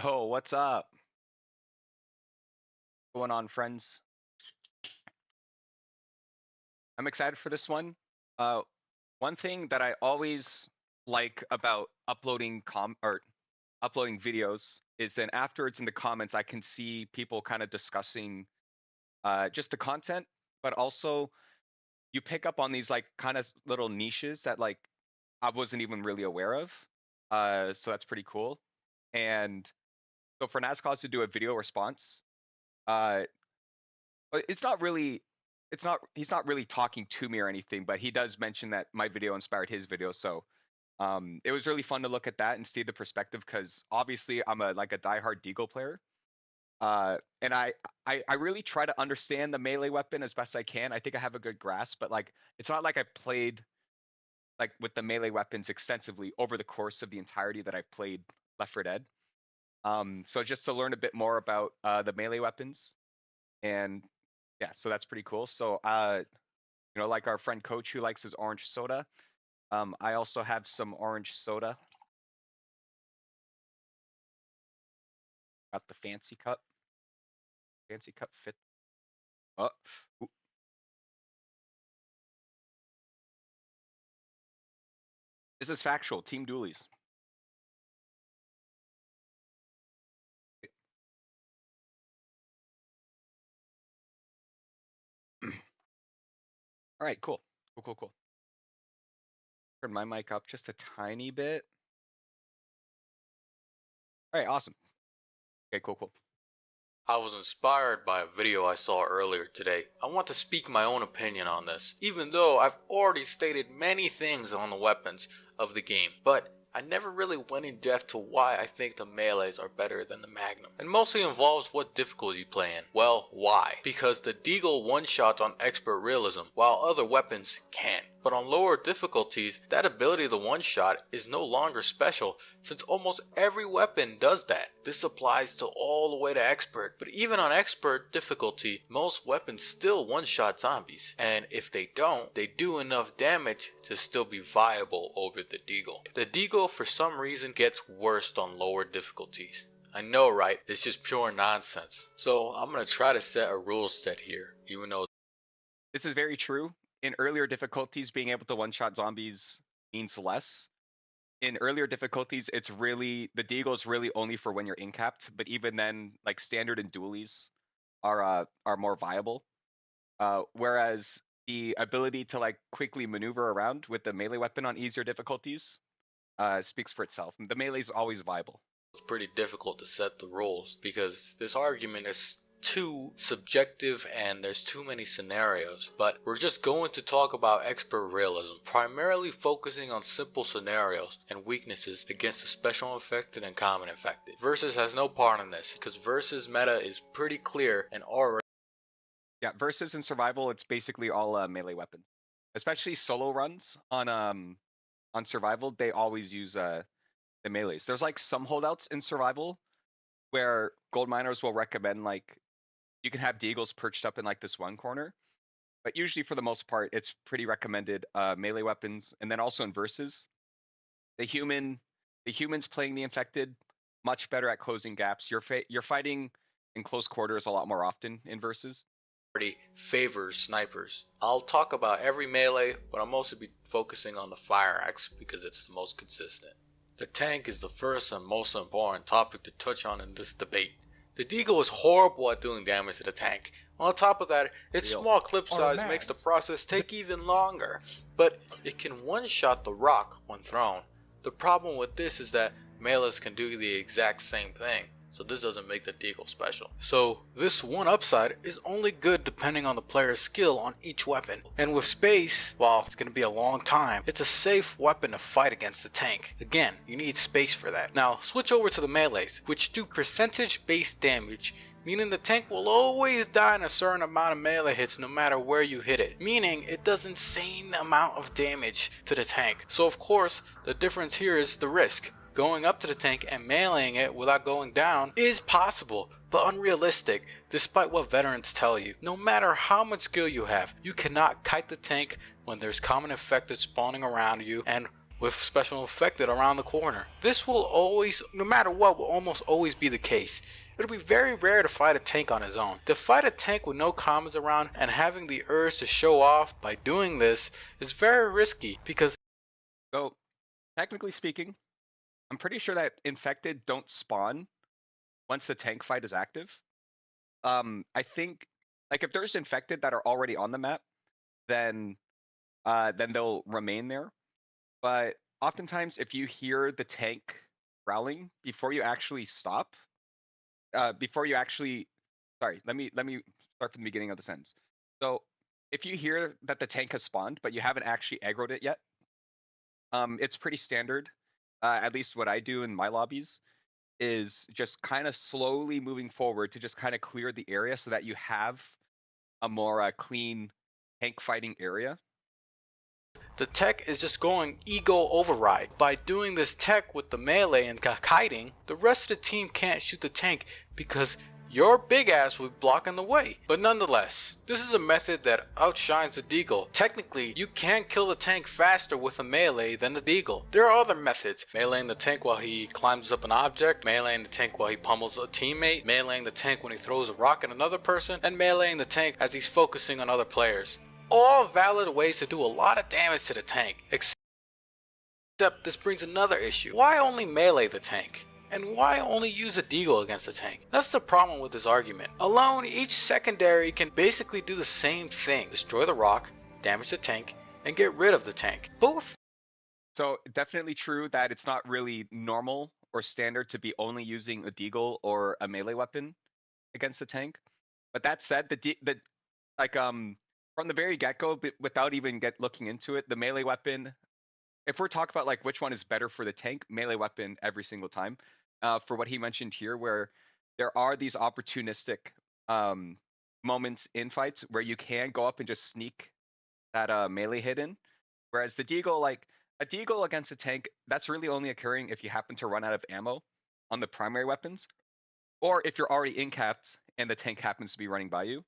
Yo, what's up? What's going on, friends? I'm excited for this one. Uh, one thing that I always like about uploading videos is then afterwards in the comments I can see people kind of discussing just the content, but also you pick up on these like kind of little niches that like I wasn't even really aware of. So that's pretty cool. And so for NasCoz's to do a video response, uh, but he's not really talking to me or anything, but he does mention that my video inspired his video. So it was really fun to look at that and see the perspective because obviously I'm a diehard Deagle player. And I really try to understand the melee weapon as best I can. I think I have a good grasp, but like it's not like I've played like with the melee weapons extensively over the course of the entirety that I've played Left 4 Dead. So just to learn a bit more about the melee weapons and yeah, so that's pretty cool. So like our friend Coach who likes his orange soda. I also have some orange soda. Got the fancy cup. Fancy cup fit. Oh, ooh. This is factual. Team Doolies. All right, cool. Cool. Turn my mic up just a tiny bit. All right, awesome. Okay, cool. I was inspired by a video I saw earlier today. I want to speak my own opinion on this, even though I've already stated many things on the weapons of the game, but I never really went in depth to why I think the melees are better than the Magnum. It mostly involves what difficulty you play in. Well, why? Because the Deagle one-shots on expert realism, while other weapons can't. But on lower difficulties, that ability to one-shot is no longer special, since almost every weapon does that. This applies to all the way to expert, but even on expert difficulty, most weapons still one-shot zombies, and if they don't, they do enough damage to still be viable over the Deagle. The Deagle for some reason gets worse on lower difficulties. I know, right? It's just pure nonsense. So I'm gonna try to set a rule set here, even though this is very true. In earlier difficulties, being able to one-shot zombies means less. In earlier difficulties, it's really the Deagle is really only for when you're incapped. But even then, like standard and dualies are more viable. Whereas the ability to like quickly maneuver around with the melee weapon on easier difficulties speaks for itself. The melee is always viable. it's pretty difficult to set the rules because this argument is too subjective and there's too many scenarios. But we're just going to talk about expert realism, primarily focusing on simple scenarios and weaknesses against the special infected and common infected. Versus has no part in this because Versus meta is pretty clear and already. Yeah, versus in survival, it's basically all melee weapons. Especially solo runs on survival, they always use the melees. There's like some holdouts in survival where gold miners will recommend like you can have Deagles perched up in like this one corner, but usually for the most part, it's pretty recommended melee weapons. And then also in versus, the humans playing the infected much better at closing gaps. You're fighting in close quarters a lot more often in versus. Favors snipers. I'll talk about every melee, but I'll mostly be focusing on the fire axe because it's the most consistent. The tank is the first and most important topic to touch on in this debate. The Deagle is horrible at doing damage to the tank. On top of that, its small clip size makes the process take even longer, but it can one-shot the rock when thrown. The problem with this is that melees can do the exact same thing, so this doesn't make the Deagle special. So this one upside is only good depending on the player's skill on each weapon. And with space, while it's going to be a long time, it's a safe weapon to fight against the tank. Again, you need space for that. Now switch over to the melees, which do percentage based damage, meaning the tank will always die in a certain amount of melee hits no matter where you hit it, meaning it does insane amount of damage to the tank. So of course, the difference here is the risk. Going up to the tank and meleeing it without going down is possible, but unrealistic, despite what veterans tell you. No matter how much skill you have, you cannot kite the tank when there's common infected spawning around you, and with special infected around the corner. This will always, no matter what, will almost always be the case. It'll be very rare to fight a tank on his own. To fight a tank with no commons around and having the urge to show off by doing this is very risky because... So, technically speaking, I'm pretty sure that infected don't spawn once the tank fight is active. I think, like, if there's infected that are already on the map, then they'll remain there. But oftentimes, if you hear the tank growling before you actually stop, sorry, let me start from the beginning of the sentence. So, if you hear that the tank has spawned, but you haven't actually aggroed it yet, it's pretty standard. At least what I do in my lobbies is just kind of slowly moving forward to just kind of clear the area so that you have a more clean tank fighting area. The tech is just going ego override. By doing this tech with the melee and kiting, the rest of the team can't shoot the tank because your big ass will be blocking the way. But nonetheless, this is a method that outshines the deagle. Technically, you can kill the tank faster with a melee than the deagle. There are other methods. Meleeing the tank while he climbs up an object, meleeing the tank while he pummels a teammate, meleeing the tank when he throws a rock at another person, and meleeing the tank as he's focusing on other players. All valid ways to do a lot of damage to the tank. Except this brings another issue. Why only melee the tank? And why only use a deagle against a tank? That's the problem with this argument. Alone, each secondary can basically do the same thing. Destroy the rock, damage the tank, and get rid of the tank. Both. So definitely true that it's not really normal or standard to be only using a deagle or a melee weapon against a tank. But that said, from the very get-go, without even looking into it, the melee weapon, if we're talking about like which one is better for the tank, melee weapon every single time. For what he mentioned here, where there are these opportunistic moments in fights where you can go up and just sneak that melee hit in. Whereas the deagle, like a deagle against a tank, that's really only occurring if you happen to run out of ammo on the primary weapons, or if you're already in-capped and the tank happens to be running by you.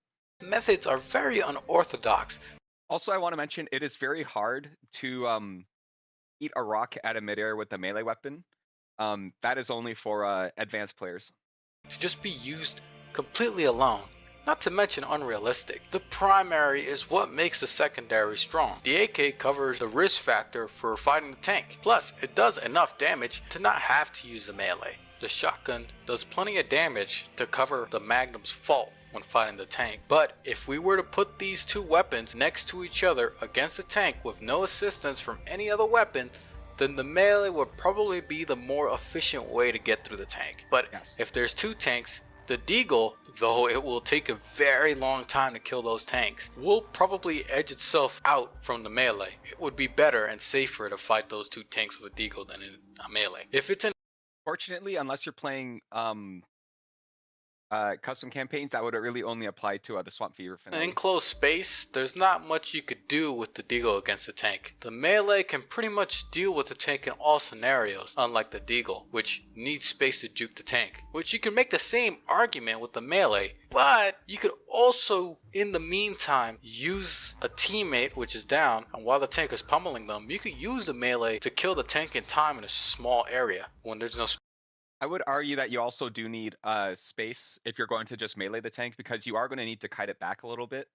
Methods are very unorthodox. Also, I want to mention it is very hard to eat a rock at a midair with a melee weapon. That is only for advanced players. To just be used completely alone. Not to mention unrealistic. The primary is what makes the secondary strong. The AK covers the risk factor for fighting the tank. Plus, it does enough damage to not have to use the melee. The shotgun does plenty of damage to cover the Magnum's fault when fighting the tank. But if we were to put these two weapons next to each other against the tank with no assistance from any other weapon, then the melee would probably be the more efficient way to get through the tank. But yes, if there's two tanks, the deagle, though it will take a very long time to kill those tanks, will probably edge itself out from the melee. It would be better and safer to fight those two tanks with a deagle than in a melee. If it's in... Fortunately, unless you're playing custom campaigns, that would really only apply to the Swamp Fever finale. In enclosed space, there's not much you could do with the deagle against the tank. The melee can pretty much deal with the tank in all scenarios, unlike the deagle, which needs space to juke the tank. Which you can make the same argument with the melee, but you could also, in the meantime, use a teammate which is down, and while the tank is pummeling them, you could use the melee to kill the tank in time in a small area when there's no... I would argue that you also do need space if you're going to just melee the tank, because you are going to need to kite it back a little bit.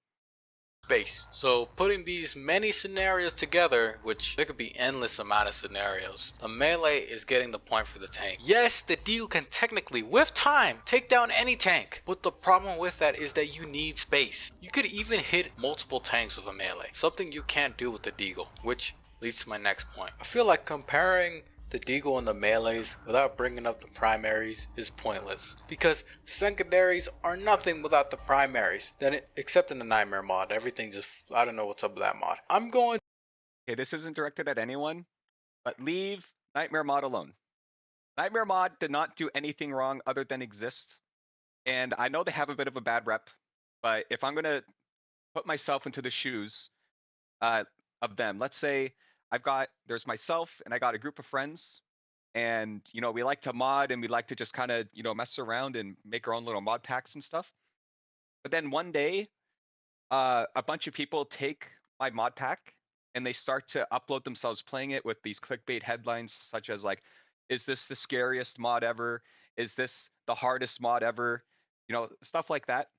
Space. So putting these many scenarios together, which there could be endless amount of scenarios, the melee is getting the point for the tank. Yes, the deagle can technically, with time, take down any tank, but the problem with that is that you need space. You could even hit multiple tanks with a melee, something you can't do with the deagle, which leads to my next point. I feel like comparing the deagle and the melees without bringing up the primaries is pointless, because secondaries are nothing without the primaries. Except in the Nightmare mod, everything just, I don't know what's up with that mod. Okay, this isn't directed at anyone, but leave Nightmare mod alone. Nightmare mod did not do anything wrong other than exist, and I know they have a bit of a bad rep, but if I'm gonna put myself into the shoes of them, let's say there's myself and I got a group of friends, and we like to mod and we like to just kind of mess around and make our own little mod packs and stuff. But then one day a bunch of people take my mod pack and they start to upload themselves playing it with these clickbait headlines such as like, is this the scariest mod ever? Is this the hardest mod ever? You know, stuff like that.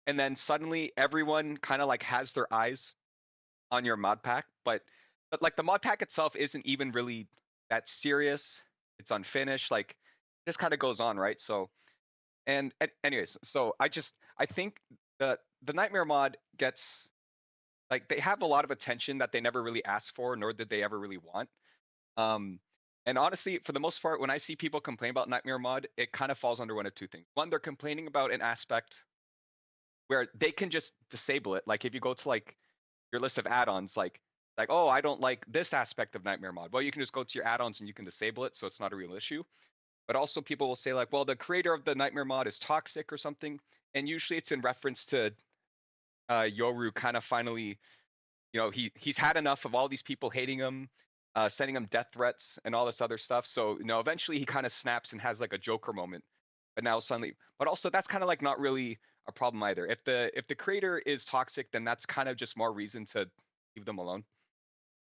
And then suddenly everyone kind of like has their eyes on your mod pack, but like the mod pack itself isn't even really that serious. It's unfinished. Like, it just kind of goes on, right? So, anyways, so I think the Nightmare mod gets, like, they have a lot of attention that they never really asked for, nor did they ever really want. Um, and honestly, for the most part, when I see people complain about Nightmare mod, it kind of falls under one of two things. One, they're complaining about an aspect where they can just disable it. Like if you go to like your list of add-ons, like, oh, I don't like this aspect of Nightmare mod. Well, you can just go to your add-ons and you can disable it, so it's not a real issue. But also people will say like, well, the creator of the Nightmare mod is toxic or something, and usually it's in reference to Yoru kind of finally, you know, he's had enough of all these people hating him, sending him death threats and all this other stuff. So, you know, eventually he kind of snaps and has like a Joker moment. But now suddenly, but also that's kind of like not really a problem either. If the creator is toxic, then that's kind of just more reason to leave them alone.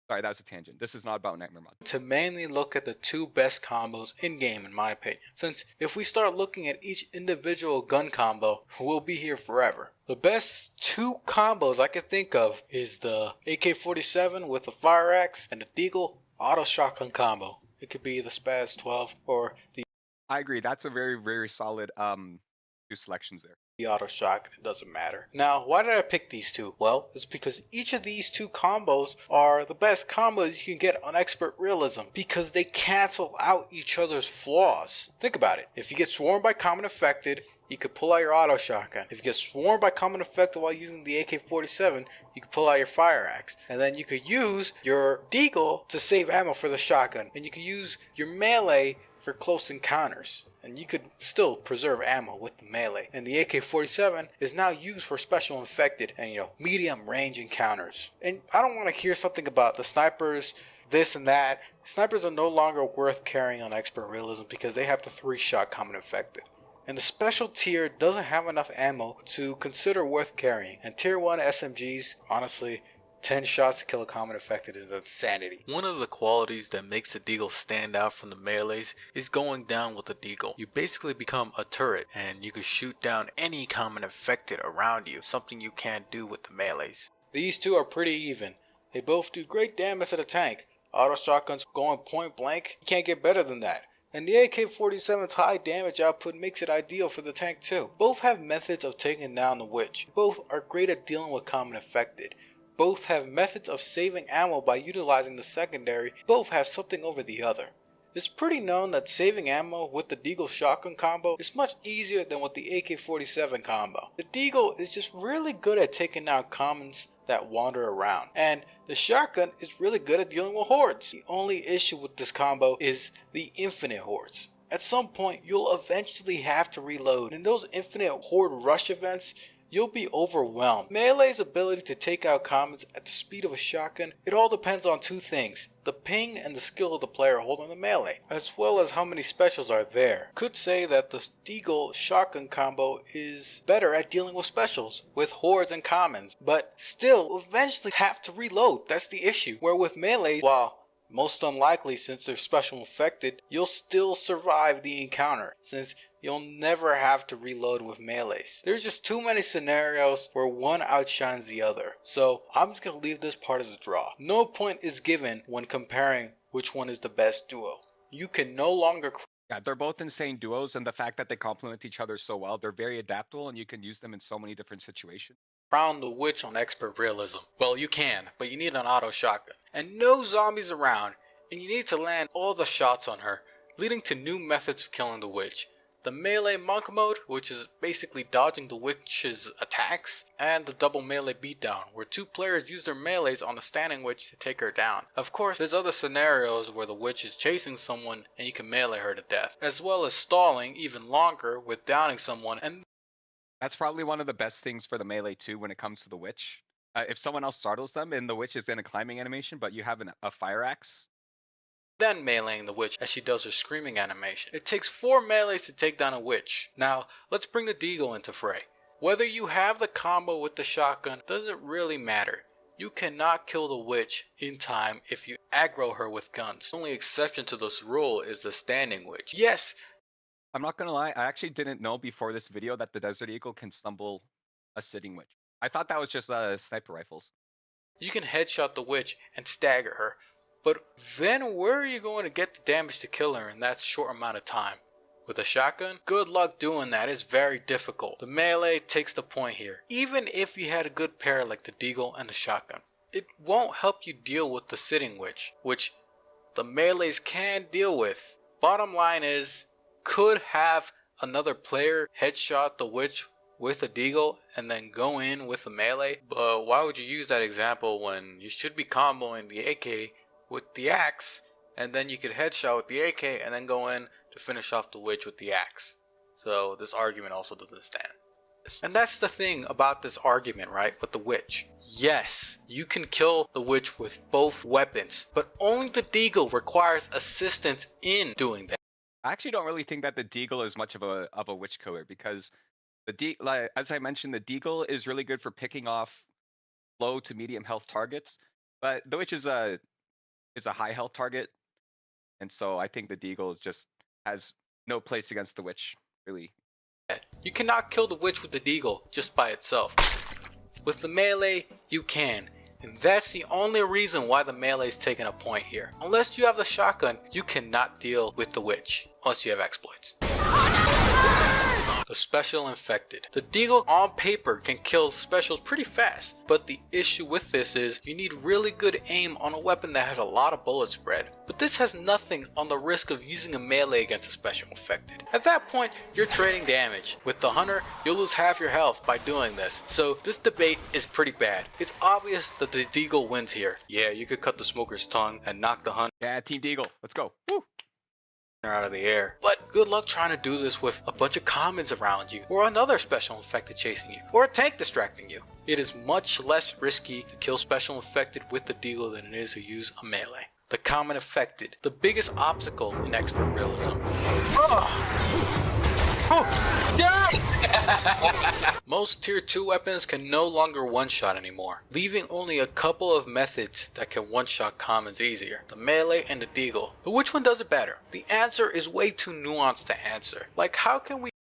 Sorry, that was a tangent. This is not about Nightmare mod. To mainly look at the two best combos in game in my opinion, since if we start looking at each individual gun combo, we'll be here forever. The best two combos I can think of is the AK-47 with the fire axe and the Deagle auto shotgun combo. It could be the Spaz 12 or the I agree. That's a very, very solid two selections there. auto shotgun. It doesn't matter. Now, why did I pick these two? Well, it's because each of these two combos are the best combos you can get on Expert Realism because they cancel out each other's flaws. Think about it. If you get swarmed by Common Affected, you could pull out your auto shotgun. If you get swarmed by Common Affected while using the AK-47, you could pull out your fire axe. And then you could use your Deagle to save ammo for the shotgun. And you could use your melee for close encounters. And you could still preserve ammo with the melee. And the AK-47 is now used for special infected and, you know, medium range encounters. And I don't want to hear something about the snipers, this and that. Snipers are no longer worth carrying on Expert Realism because they have the 3-shot Common Infected. And the special tier doesn't have enough ammo to consider worth carrying. And tier 1 SMGs, honestly, 10 shots to kill a Common Affected is insanity. One of the qualities that makes the Deagle stand out from the melees is going down with the Deagle. You basically become a turret and you can shoot down any Common Affected around you, something you can't do with the melees. These two are pretty even. They both do great damage to the tank. Auto shotguns going point blank, you can't get better than that. And the AK-47's high damage output makes it ideal for the tank too. Both have methods of taking down the witch. Both are great at dealing with Common Affected. Both have methods of saving ammo by utilizing the secondary. Both have something over the other. It's pretty known that saving ammo with the Deagle shotgun combo is much easier than with the AK-47 combo. The Deagle is just really good at taking down commons that wander around, and the shotgun is really good at dealing with hordes. The only issue with this combo is the infinite hordes. At some point, you'll eventually have to reload. In those infinite horde rush events, you'll be overwhelmed. Melee's ability to take out commons at the speed of a shotgun, it all depends on two things: the ping and the skill of the player holding the melee, as well as how many specials are there. Could say that the Deagle shotgun combo is better at dealing with specials, with hordes and commons, but still eventually have to reload. That's the issue. Where with melee, while most unlikely since they're special infected, you'll still survive the encounter since you'll never have to reload with melees. There's just too many scenarios where one outshines the other. So I'm just going to leave this part as a draw. No point is given when comparing which one is the best duo. You can no longer... Yeah, they're both insane duos, and the fact that they complement each other so well, they're very adaptable and you can use them in so many different situations. Crown the witch on Expert Realism. Well, you can, but you need an auto shotgun. And no zombies around, and you need to land all the shots on her, leading to new methods of killing the witch. The melee monk mode, which is basically dodging the witch's attacks, and the double melee beatdown, where two players use their melees on the standing witch to take her down. Of course, there's other scenarios where the witch is chasing someone and you can melee her to death, as well as stalling even longer with downing someone. And that's probably one of the best things for the melee too when it comes to the witch. If someone else startles them and the witch is in a climbing animation, but you have a fire axe, then meleeing the witch as she does her screaming animation. It takes 4 melees to take down a witch. Now, let's bring the Deagle into fray. Whether you have the combo with the shotgun doesn't really matter. You cannot kill the witch in time if you aggro her with guns. The only exception to this rule is the standing witch. Yes, I'm not gonna lie, I actually didn't know before this video that the Desert Eagle can stumble a sitting witch. I thought that was just sniper rifles. you can headshot the witch and stagger her, but then where are you going to get the damage to kill her in that short amount of time? With a shotgun? Good luck doing that, it's very difficult. The melee takes the point here. Even if you had a good pair like the deagle and the shotgun, it won't help you deal with the sitting witch, which the melees can deal with. Bottom line is, could have another player headshot the witch with a deagle and then go in with a melee, but why would you use that example when you should be comboing the AK with the axe, and then you could headshot with the AK and then go in to finish off the witch with the axe? So this argument also doesn't stand. And that's the thing about this argument, right, with the witch. Yes, you can kill the witch with both weapons, but only the deagle requires assistance in doing that. I actually don't really think that the deagle is much of a witch killer, because as I mentioned, the deagle is really good for picking off low to medium health targets, but the witch is a high health target, and so I think the deagle just has no place against the witch, really. You cannot kill the witch with the deagle just by itself. With the melee, you can. And that's the only reason why the melee is taking a point here. Unless you have the shotgun, you cannot deal with the witch. Unless you have exploits. The special infected. The deagle on paper can kill specials pretty fast, but the issue with this is you need really good aim on a weapon that has a lot of bullet spread. But this has nothing on the risk of using a melee against a special infected. At that point, you're trading damage. With the hunter, you'll lose half your health by doing this. So this debate is pretty bad. It's obvious that the deagle wins here. Yeah, you could cut the smoker's tongue and knock the hunter. Yeah, Team Deagle, let's go. Woo! Out of the air. But good luck trying to do this with a bunch of commons around you, or another special infected chasing you, or a tank distracting you. It is much less risky to kill special infected with the deagle than it is to use a melee. The common infected, the biggest obstacle in expert realism. Most tier 2 weapons can no longer one-shot anymore, leaving only a couple of methods that can one-shot commons easier, the melee and the deagle. But which one does it better? The answer is way too nuanced to answer. Like, how can we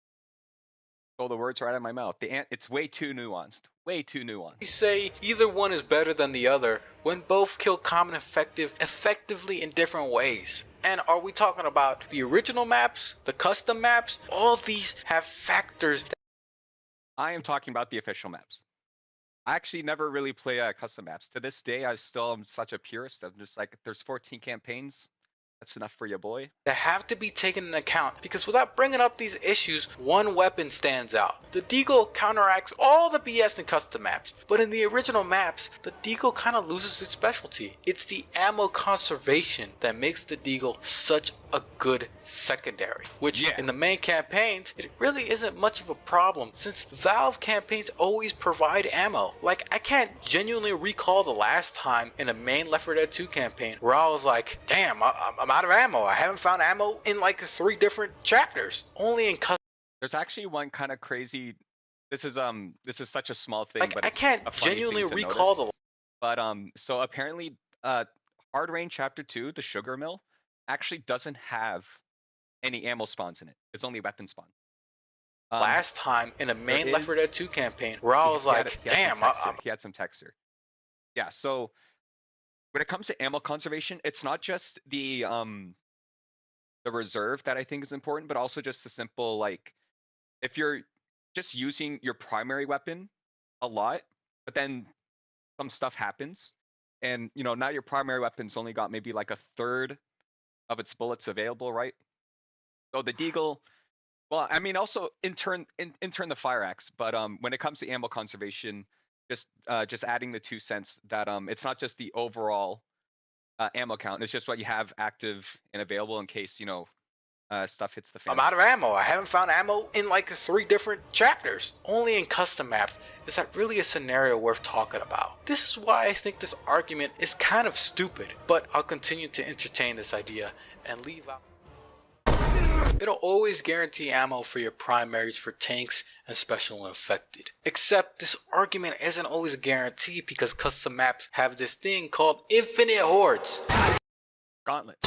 Stole the words right out of my mouth. It's way too nuanced. Way too nuanced. say either one is better than the other when both kill common effectively in different ways? And are we talking about the original maps, the custom maps? All these have factors that I am talking about the official maps. I actually never really play custom maps. To this day, I still am such a purist. I'm just like, there's 14 campaigns. That's enough for your boy. have to be taken into account, because without bringing up these issues, one weapon stands out. The deagle counteracts all the BS in custom maps, but in the original maps, the deagle kind of loses its specialty. It's the ammo conservation that makes the deagle such a good secondary, which in the main campaigns, it really isn't much of a problem, since Valve campaigns always provide ammo. Like, I can't genuinely recall the last time in a main Left 4 Dead 2 campaign where I was like, damn, I'm out of ammo. I haven't found ammo in like 3 different chapters. Only in custom. There's actually one kind of crazy. This is such a small thing, Like, but I can't genuinely recall the. But so apparently, Hard Rain Chapter 2, the Sugar Mill, actually doesn't have any ammo spawns in it. It's only weapon spawn. Last time in a main Left 4 Dead 2 campaign where I was like, damn, he had some texture. Yeah, so when it comes to ammo conservation, it's not just the reserve that I think is important, but also just the simple, like, if you're just using your primary weapon a lot, but then some stuff happens, and now your primary weapon's only got maybe like a third of its bullets available, right? So the deagle, well, I mean, also in turn the fire axe, but when it comes to ammo conservation, just adding the 2 cents that it's not just the overall ammo count, it's just what you have active and available in case stuff hits the fan. I'm out of ammo. I haven't found ammo in like 3 different chapters. Only in custom maps is that really a scenario worth talking about. This is why I think this argument is kind of stupid, but I'll continue to entertain this idea and leave out. It'll always guarantee ammo for your primaries for tanks and special infected. Except this argument isn't always a guarantee because custom maps have this thing called infinite hordes. Gauntlet.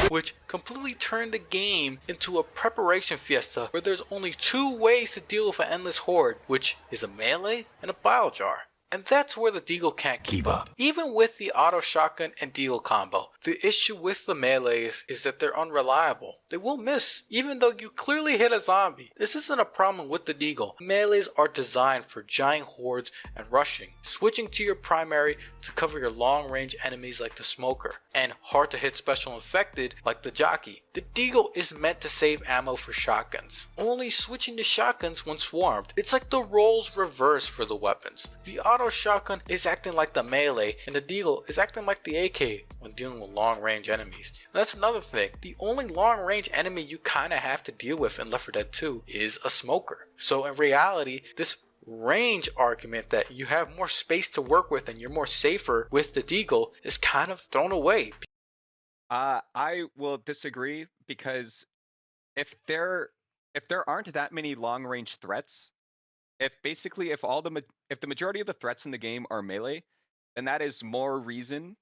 Which completely turned the game into a preparation fiesta where there's only two ways to deal with an endless horde, which is a melee and a bile jar. And that's where the Deagle can't keep up. Even with the auto shotgun and Deagle combo, the issue with the melees is that they're unreliable. They will miss, even though you clearly hit a zombie. This isn't a problem with the Deagle. Melees are designed for giant hordes and rushing, switching to your primary to cover your long range enemies like the smoker, and hard to hit special infected like the jockey. The Deagle is meant to save ammo for shotguns, only switching to shotguns when swarmed. It's like the roles reverse for the weapons. The auto shotgun is acting like the melee, and the Deagle is acting like the AK when dealing with long range enemies. And that's another thing. The only long range enemy you kinda have to deal with in Left 4 Dead 2 is a smoker. So in reality, this range argument that you have more space to work with and you're more safer with the Deagle is kind of thrown away. I will disagree because if there aren't that many long range threats, if the majority of the threats in the game are melee, then that is more reason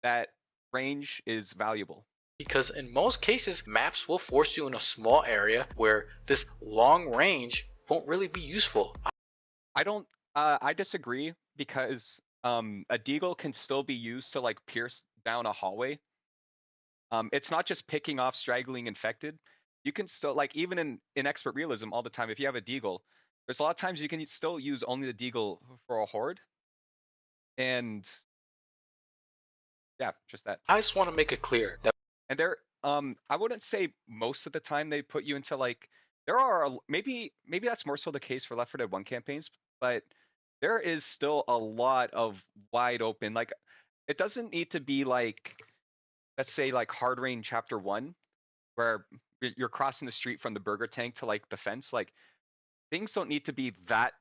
that range is valuable. Because in most cases, maps will force you in a small area where this long range won't really be useful. I disagree because a Deagle can still be used to like pierce down a hallway. It's not just picking off straggling infected. You can still, like, even in expert realism all the time, if you have a Deagle, there's a lot of times you can still use only the Deagle for a horde. And yeah, just that. I just want to make it clear that I wouldn't say most of the time they put you into like, there are maybe that's more so the case for Left 4 Dead 1 campaigns, but there is still a lot of wide open, like, it doesn't need to be like, let's say like Hard Rain Chapter 1, where you're crossing the street from the burger tank to like the fence. Like, things don't need to be that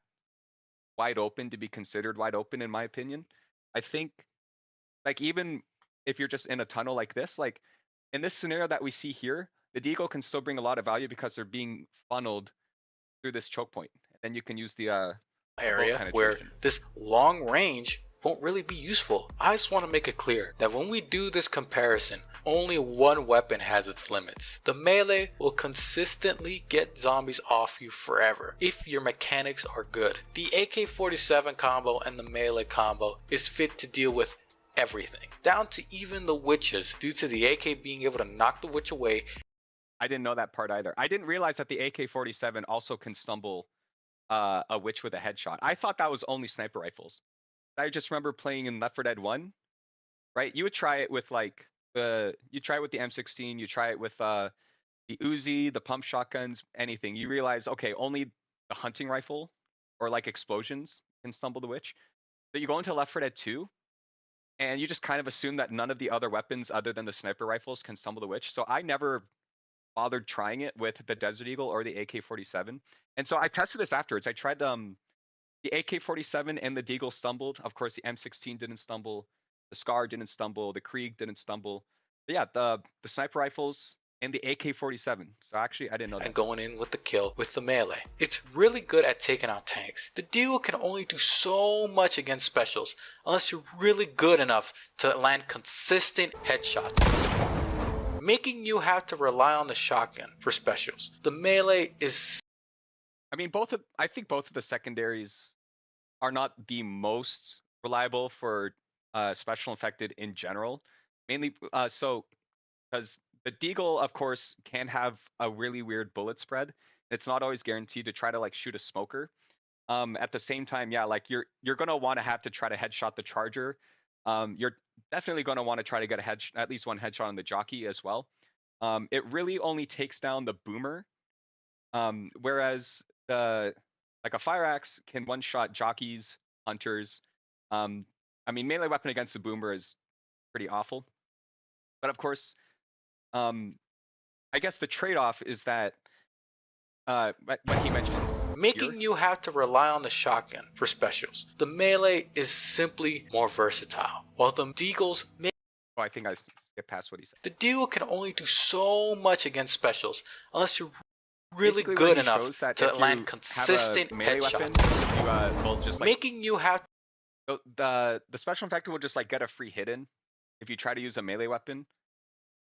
wide open to be considered wide open, in my opinion. I think, like, even if you're just in a tunnel like this, like in this scenario that we see here, the Deagle can still bring a lot of value because they're being funneled through this choke point. And then you can use the area where this long range won't really be useful. I just want to make it clear that when we do this comparison, only one weapon has its limits. The melee will consistently get zombies off you forever if your mechanics are good. The AK-47 combo and the melee combo is fit to deal with everything, down to even the witches, due to the AK being able to knock the witch away. I didn't know that part either. I didn't realize that the AK-47 also can stumble a witch with a headshot. I thought that was only sniper rifles. I just remember playing in Left 4 Dead 1, right? You would try it with like you try it with the M16, you try it with the Uzi, the pump shotguns, anything. You realize, okay, only the hunting rifle or like explosions can stumble the witch. But you go into Left 4 Dead 2, and you just kind of assume that none of the other weapons other than the sniper rifles can stumble the witch. So I never bothered trying it with the Desert Eagle or the AK-47. And so I tested this afterwards. I tried the AK-47 and the Deagle stumbled. Of course, the M16 didn't stumble. The Scar didn't stumble. The Krieg didn't stumble. But yeah, the sniper rifles and the AK-47. So actually, I didn't know that. And going in with the kill with the melee. It's really good at taking out tanks. The Deagle can only do so much against specials unless you're really good enough to land consistent headshots, making you have to rely on the shotgun for specials. The melee is... I mean, I think both of the secondaries are not the most reliable for special infected in general. Mainly, so because the Deagle, of course, can have a really weird bullet spread. It's not always guaranteed to try to like shoot a smoker. At the same time, yeah, like you're gonna want to have to try to headshot the charger. You're definitely gonna want to try to get at least one headshot on the jockey as well. It really only takes down the boomer, whereas like a fire axe can one shot jockeys, hunters. I mean, melee weapon against the boomer is pretty awful. But of course, I guess the trade-off is that what he mentions. making you have to rely on the shotgun for specials. The melee is simply more versatile, while the deagles may Oh, I think I skipped past what he said. the deagle can only do so much against specials unless you're really Basically, good where he enough shows that to if you land have a consistent melee weapon, headshots, you will just like making you have the special infected will just like get a free hit in if you try to use a melee weapon.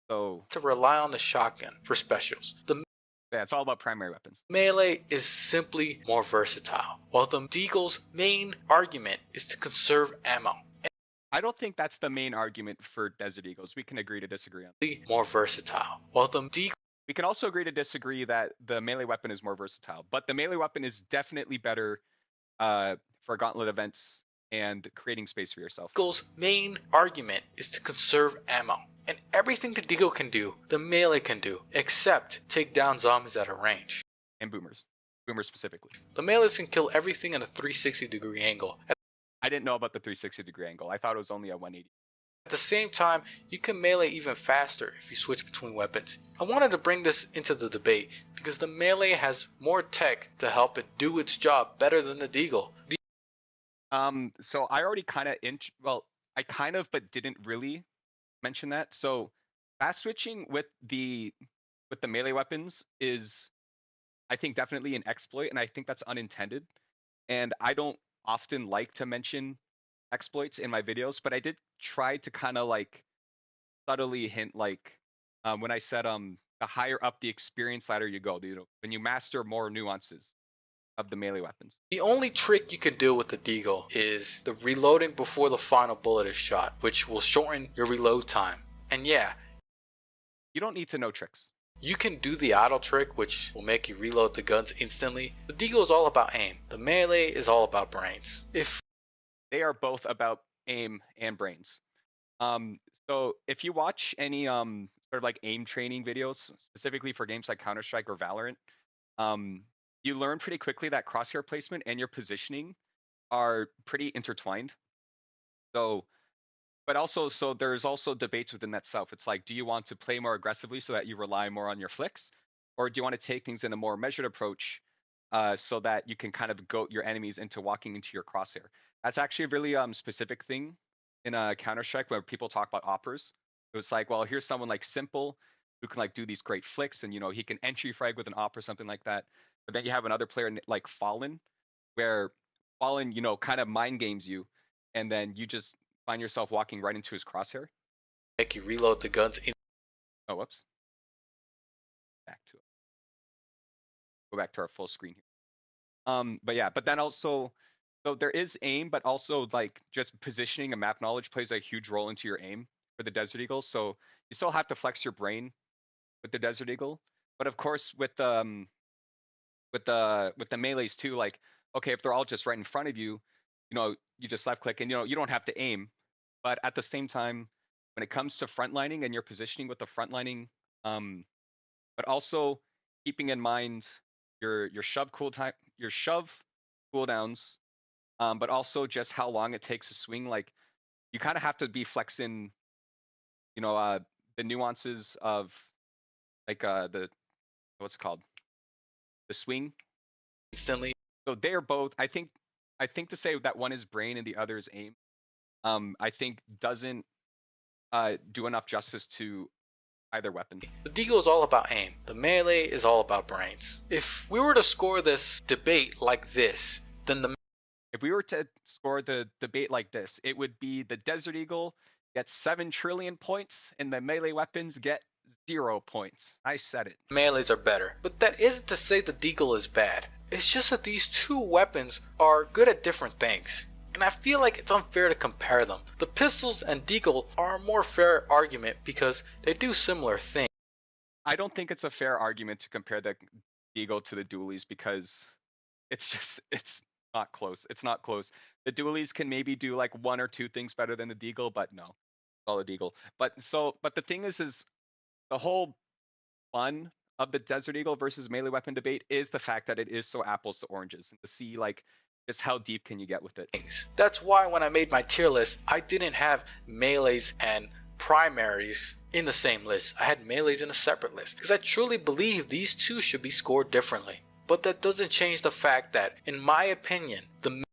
So to rely on the shotgun for specials. The yeah, it's all about primary weapons. melee is simply more versatile, while the deagle's main argument is to conserve ammo. I don't think that's the main argument for Desert Eagles. We can agree to disagree on that. More versatile, while the deagle We can also agree to disagree that the melee weapon is more versatile, but the melee weapon is definitely better for gauntlet events and creating space for yourself. deagle's main argument is to conserve ammo. And everything the deagle can do, the melee can do, except take down zombies at a range. And boomers. Boomers specifically. The melees can kill everything in a 360-degree angle. I didn't know about the 360-degree angle. I thought it was only a 180. At the same time, you can melee even faster if you switch between weapons. I wanted to bring this into the debate because the melee has more tech to help it do its job better than the deagle. So I already kind of I kind of but didn't really mention that. So fast switching with the melee weapons is, I think, definitely an exploit, and I think that's unintended. And I don't often like to mention exploits in my videos, but I did try to kind of like subtly hint, like when I said the higher up the experience ladder you go, when you master more nuances of the melee weapons. The only trick you can do with the deagle is the reloading before the final bullet is shot, which will shorten your reload time. And yeah, you don't need to know tricks. You can do the auto trick, which will make you reload the guns instantly. The deagle is all about aim. The melee is all about brains. They are both about aim and brains. So if you watch any sort of like aim training videos, specifically for games like Counter-Strike or Valorant, you learn pretty quickly that crosshair placement and your positioning are pretty intertwined. So there's also debates within that self. It's like, do you want to play more aggressively so that you rely more on your flicks? Or do you want to take things in a more measured approach so that you can kind of goat your enemies into walking into your crosshair? That's actually a really specific thing in Counter-Strike where people talk about operas. It was like, well, here's someone like Simple who can like do these great flicks, and he can entry frag with an op or something like that. But then you have another player like Fallen, where Fallen, kind of mind games you, and then you just find yourself walking right into his crosshair. Make you reload the guns. Oh, whoops. Back to it. Go back to our full screen here. But yeah, but then also, so there is aim, but also like just positioning and map knowledge plays a huge role into your aim for the Desert Eagle. So you still have to flex your brain with the Desert Eagle, but of course with the melees too, like, okay, if they're all just right in front of you, you just left click and you don't have to aim. But at the same time, when it comes to frontlining and your positioning with the frontlining, but also keeping in mind your shove cooldowns, but also just how long it takes to swing, like you kind of have to be flexing, the nuances of like what's it called? The swing. Instantly. So they are both, I think to say that one is brain and the other is aim, I think doesn't do enough justice to either weapon. The deagle is all about aim. The melee is all about brains. If we were to score this debate like this, then if we were to score the debate like this, it would be the Desert Eagle gets 7 trillion points and the melee weapons get 0 points. I said it. Melees are better. But that isn't to say the deagle is bad. It's just that these two weapons are good at different things. And I feel like it's unfair to compare them. The pistols and deagle are a more fair argument because they do similar things. I don't think it's a fair argument to compare the deagle to the dualies because it's not close. It's not close. The dualies can maybe do like 1 or 2 things better than the deagle, but no, it's all the deagle. But the thing is the whole fun of the Desert Eagle versus melee weapon debate is the fact that it is so apples to oranges, and to see like just how deep can you get with it. That's why when I made my tier list, I didn't have melees and primaries in the same list. I had melees in a separate list because I truly believe these two should be scored differently. But that doesn't change the fact that, in my opinion, the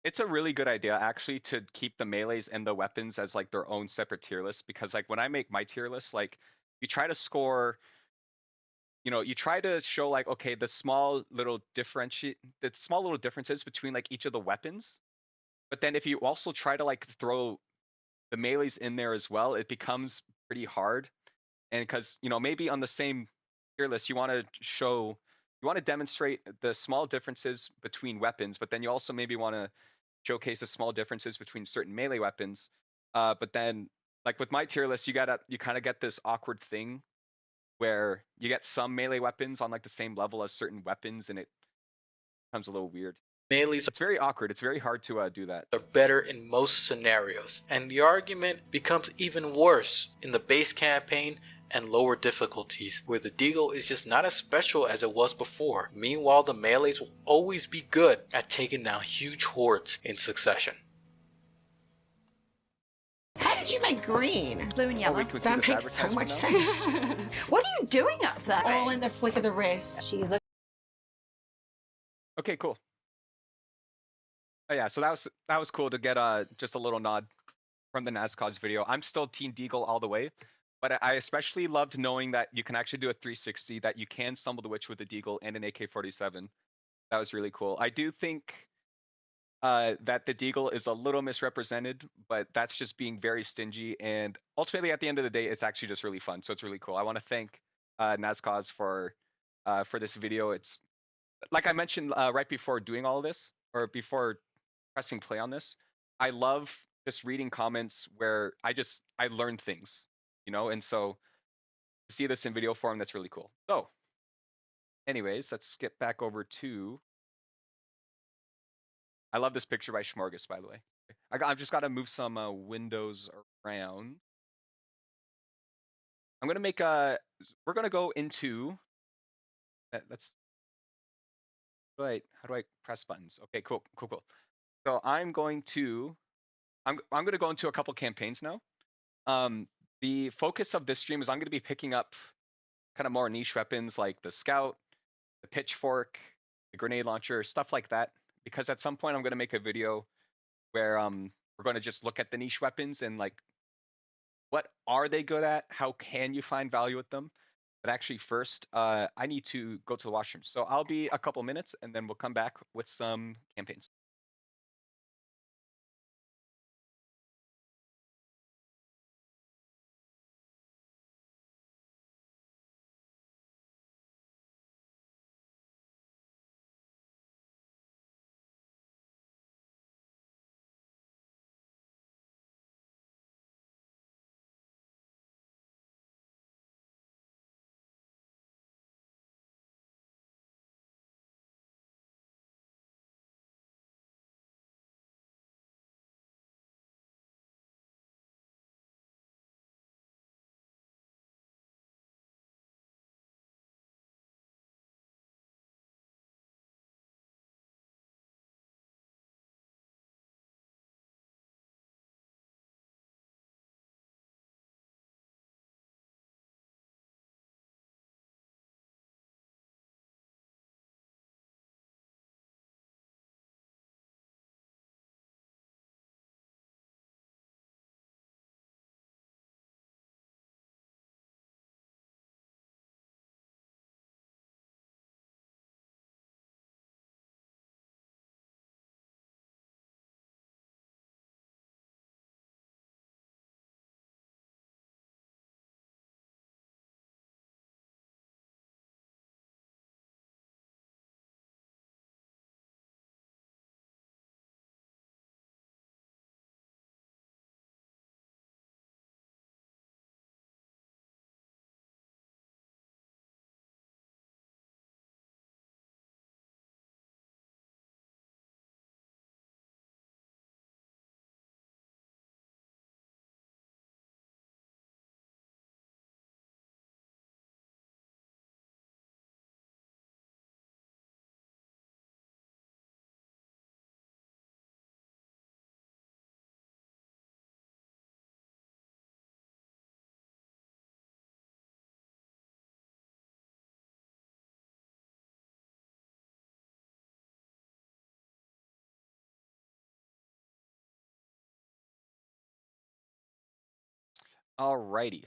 It's a really good idea actually to keep the melees and the weapons as like their own separate tier list, because like when I make my tier list, like you try to score, you try to show like, okay, the small little differences between like each of the weapons. But then if you also try to like throw the melees in there as well, it becomes pretty hard. And because, maybe on the same tier list, you want to demonstrate the small differences between weapons, but then you also maybe want to showcase the small differences between certain melee weapons. But then, like with my tier list, you kind of get this awkward thing where you get some melee weapons on like the same level as certain weapons, and it becomes a little weird. melees It's very awkward. It's very hard to do that. are better in most scenarios, and the argument becomes even worse in the base campaign and lower difficulties, where the deagle is just not as special as it was before. Meanwhile, the melees will always be good at taking down huge hordes in succession. How did you make green? Blue and yellow. Can we see That this makes so advertisement much now? sense. What are you doing up there? All in the flick of the wrist. She's looking. Okay, cool. Oh yeah, so that was cool to get just a little nod from the NasCoz's video. I'm still Team Deagle all the way, but I especially loved knowing that you can actually do a 360, that you can stumble the witch with a Deagle and an AK-47. That was really cool. I do think that the Deagle is a little misrepresented, but that's just being very stingy. And ultimately, at the end of the day, it's actually just really fun. So it's really cool. I want to thank NasCoz's for this video. It's like I mentioned right before doing all of this, or before pressing play on this. I love just reading comments where I learn things, and so to see this in video form, that's really cool. So, anyways, let's get back over to. I love this picture by Schmorgus, by the way. I've just got to move some windows around. I'm gonna make We're gonna go into. Let's. How do I press buttons? Okay, cool. So I'm going to go into a couple campaigns now. The focus of this stream is I'm going to be picking up kind of more niche weapons like the scout, the pitchfork, the grenade launcher, stuff like that. Because at some point I'm going to make a video where we're going to just look at the niche weapons and like, what are they good at? How can you find value with them? But actually first, I need to go to the washroom. So I'll be a couple minutes and then we'll come back with some campaigns. Alrighty.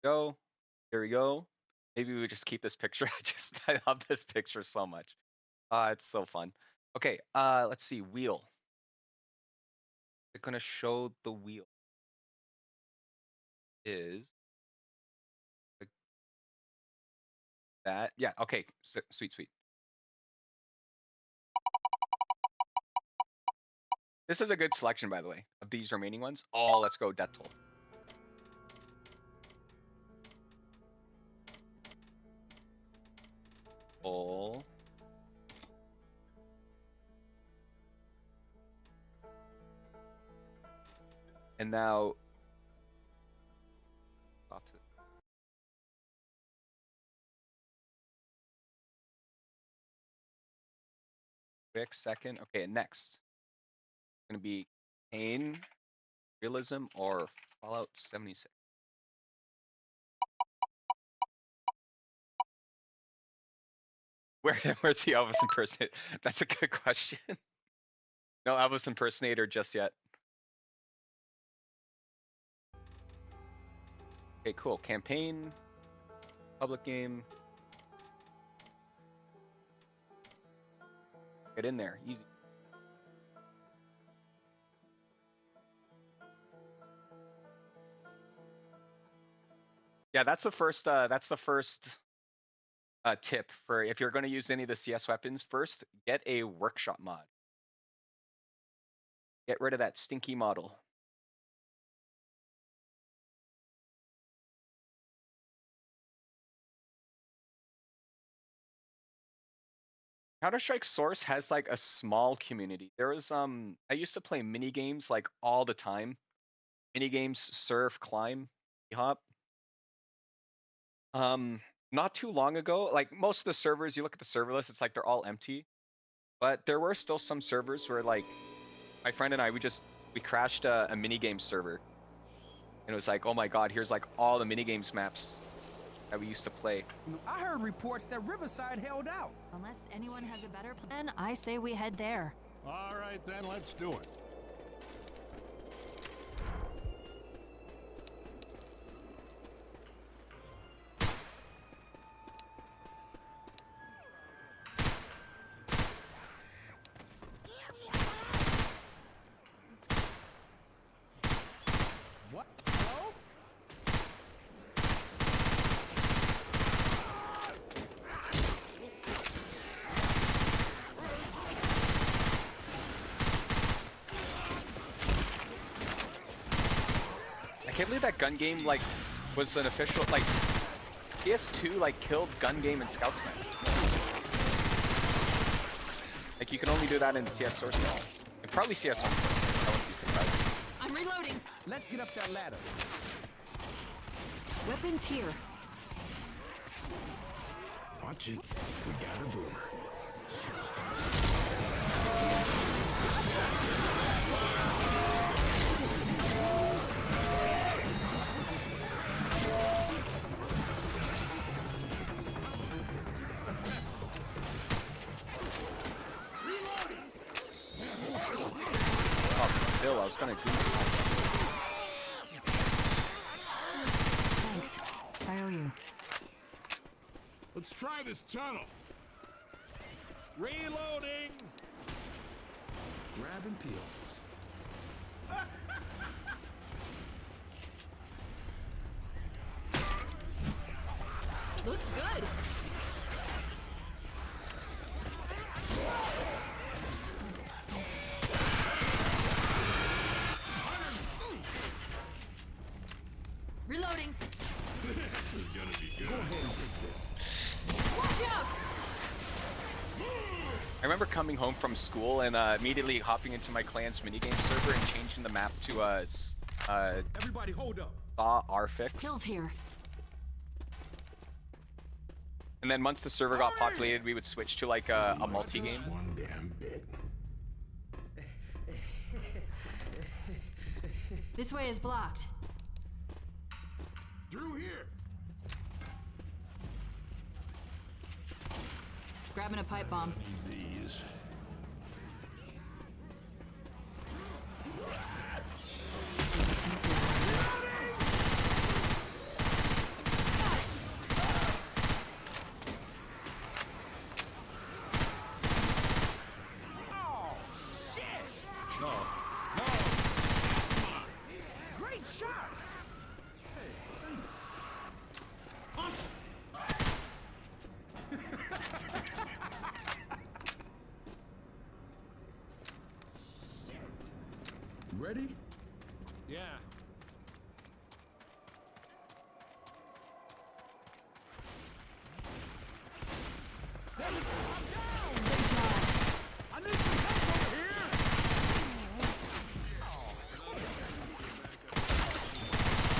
Go. Here we go. Maybe we just keep this picture. I love this picture so much. It's so fun. Okay, let's see. Wheel. It's gonna show the wheel. Is like that. Yeah, okay. Sweet, sweet. This is a good selection, by the way, of these remaining ones. Oh, let's go Death Toll. Toll. And now off to quick second. Okay, next. It's gonna be Campaign, Realism, or Fallout 76. Where's the Elvis impersonator? That's a good question. No Elvis impersonator just yet. Okay, cool. Campaign, public game. Get in there, easy. Yeah, that's the first. Tip for if you're going to use any of the CS weapons. First, get a workshop mod. Get rid of that stinky model. Counter-Strike Source has like a small community. There was I used to play mini games like all the time. Mini games, surf, climb, hop. Not too long ago, like most of the servers, you look at the server list, it's like they're all empty. But there were still some servers where like my friend and I, we crashed a mini game server. And it was like, oh my god, here's like all the mini games maps that we used to play. I heard reports that Riverside held out. Unless anyone has a better plan, I say we head there. All right, then, let's do it. What? Hello? I can't believe that gun game like was an official like PS2 like killed gun game and Scouts Net. Like you can only do that in CS Source now. And probably CS Source. I wouldn't be surprised. I'm reloading. Let's get up that ladder. Weapons here. Watch it. We got a boomer. Oh, Bill, I was gonna do Thanks. I owe you. Let's try this tunnel. Reloading. Grabbing pills. Looks good. Reloading. This is gonna be good. Go ahead and take this. Watch out! I remember coming home from school and immediately hopping into my clan's minigame server and changing the map to Everybody hold up. Thaw Arfix. Kills here. And then once the server got populated, we would switch to like a multi-game. Just one damn bit. This way is blocked. Through here. Grabbing a pipe bomb. Need these. Yeah. I need some help over here!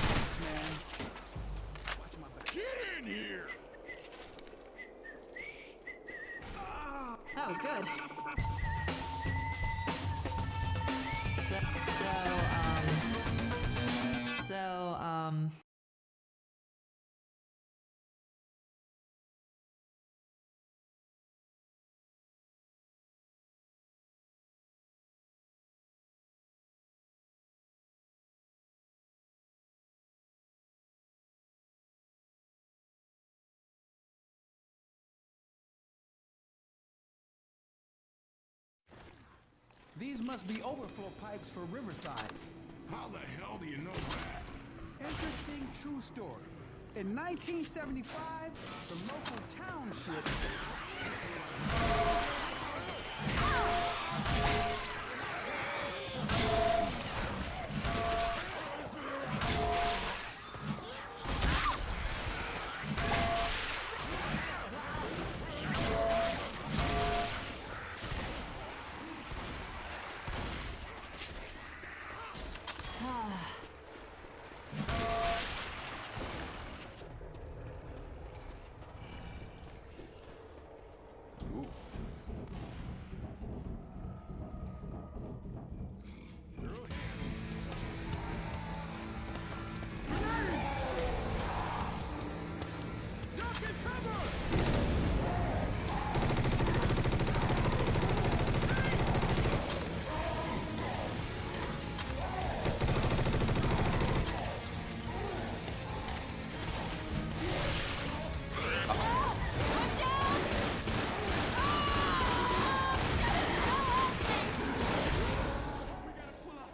Thanks, man. Watch my back. Get in here! That was good. So, These must be overflow pipes for Riverside. How the hell do you know that? Interesting true story. In 1975, the local township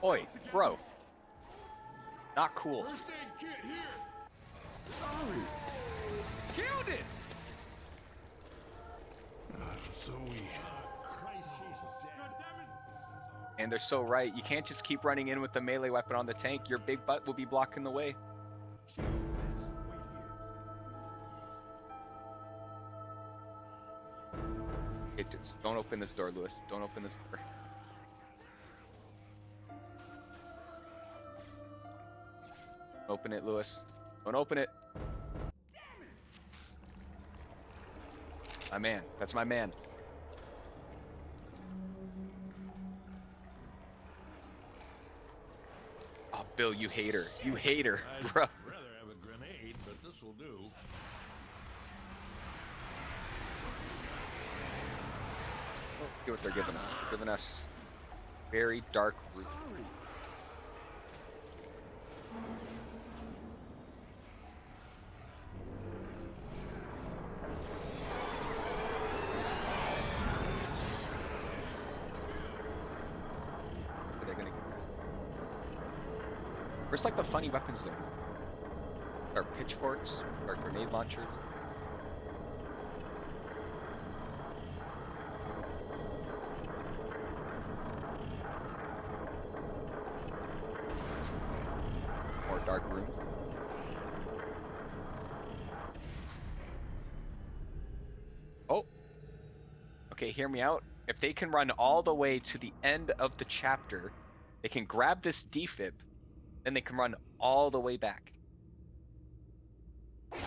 Oi, bro. Not cool. First aid kit here! sorry. Killed it! So we... Christ Jesus. God damn it! And they're so right. You can't just keep running in with the melee weapon on the tank. Your big butt will be blocking the way. Wait here. Don't open this door, Lewis. Don't open this door. Open it, Lewis. Don't open it. My man. That's my man. Oh, Bill, you hater. You hater, bro. I'd rather have a grenade, but this will do. See what they're giving us. They're giving us very dark root. Sorry. Are they gonna... Where's like the funny weapons though? Or pitchforks? Or grenade launchers? More dark room. Oh! Okay, hear me out. If they can run all the way to the end of the chapter, they can grab this defib, then they can run all the way back. I'm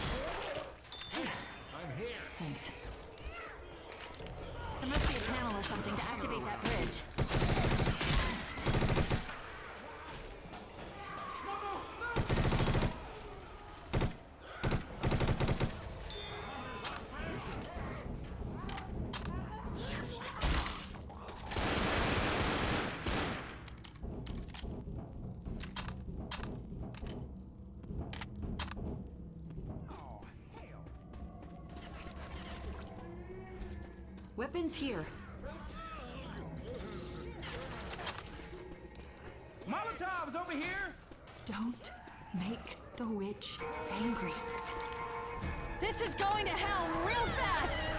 here. thanks. There must be a panel or something to activate that bridge. Weapons here. Molotov's over here! Don't make the witch angry. This is going to hell real fast!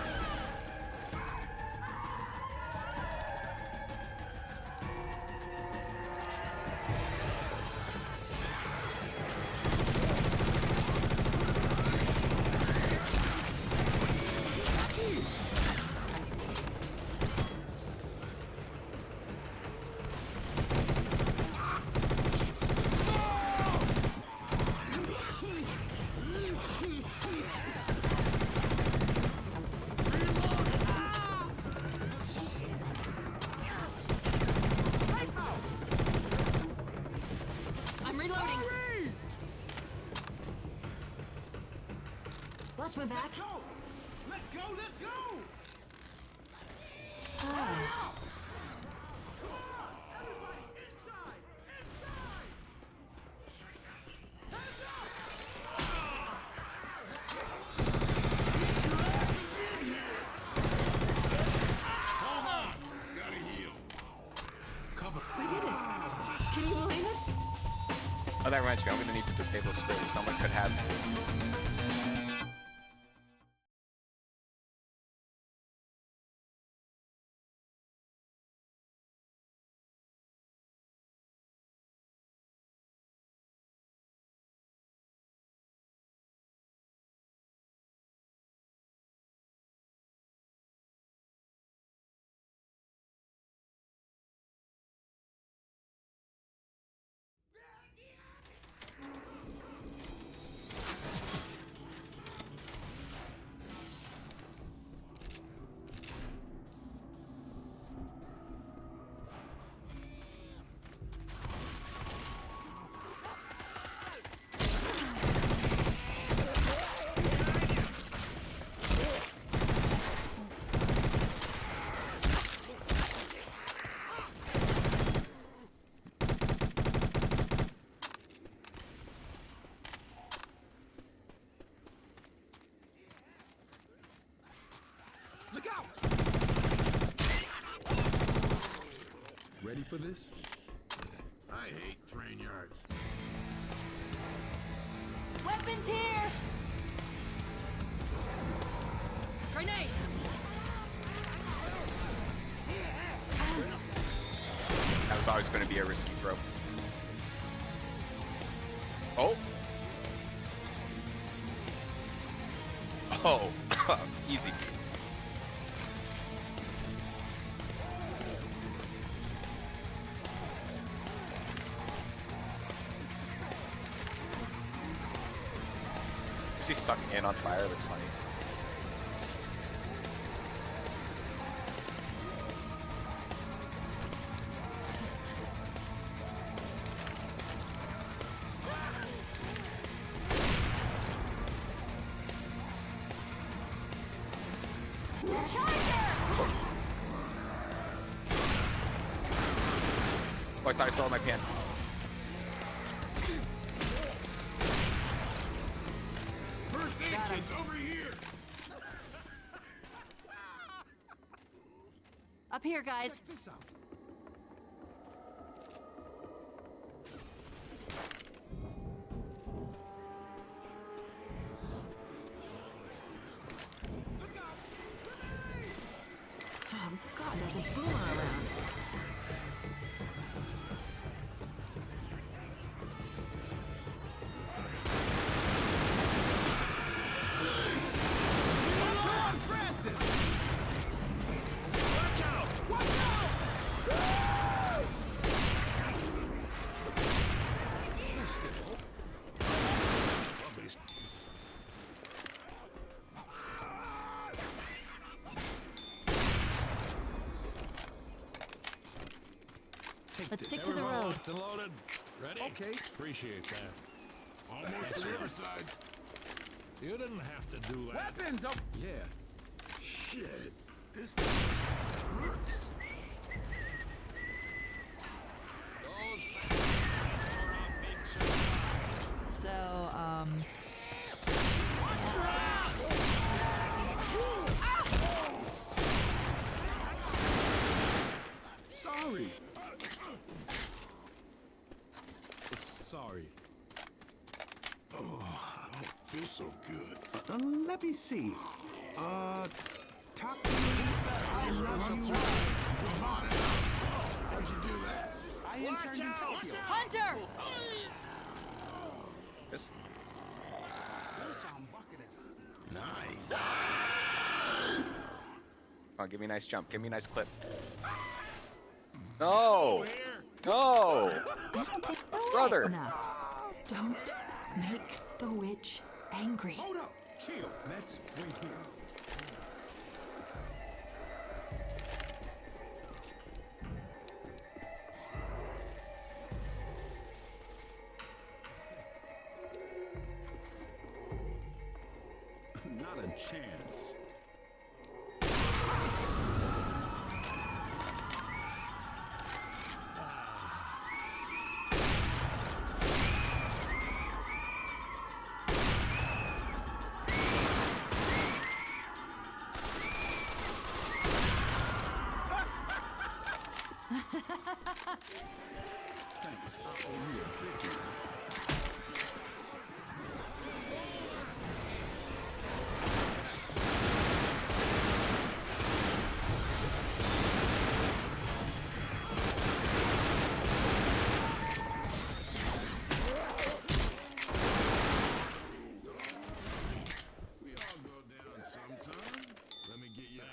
Watch my back. Let's go! Let's go! Let's go! Ah. Come on! Everybody inside! Inside! Hands Hold on! Gotta heal. Cover. We did it. Can you believe it? Oh, that reminds me. I'm gonna need to disable space. Someone could have. Look out! Ready for this? I hate train yards. Weapons here! Grenade! That was always going to be a risky throw. Oh. Oh. Easy. Is he stuck in on fire? That's funny. Oh, I thought I saw my pan. First aid kit's over here. Up here, guys. Check this out. Look out! Grenade! Oh, God, there's a boomer around. Anton Francis! Watch out! Watch out! Let's stick to the road. Locked and loaded. Ready? Okay. Appreciate that. Almost to the other side. You didn't have to do that. Weapons up! Yeah. Shit. This thing works. Those bastards are a big surprise. So, Sorry. Sorry. Oh, I don't feel so good. Let me see. Talk to me. I love you. Come on out. How'd you do that? I interned in Tokyo. Hunter! This. You sound bucketus. Nice. Come on, give me a nice jump. Give me a nice clip. No! No! Brother! Now, don't make the witch angry. Hold up. Chill. Let's wait here. chance. Thanks. I owe you a big one. We all go down sometime. Let me get you out.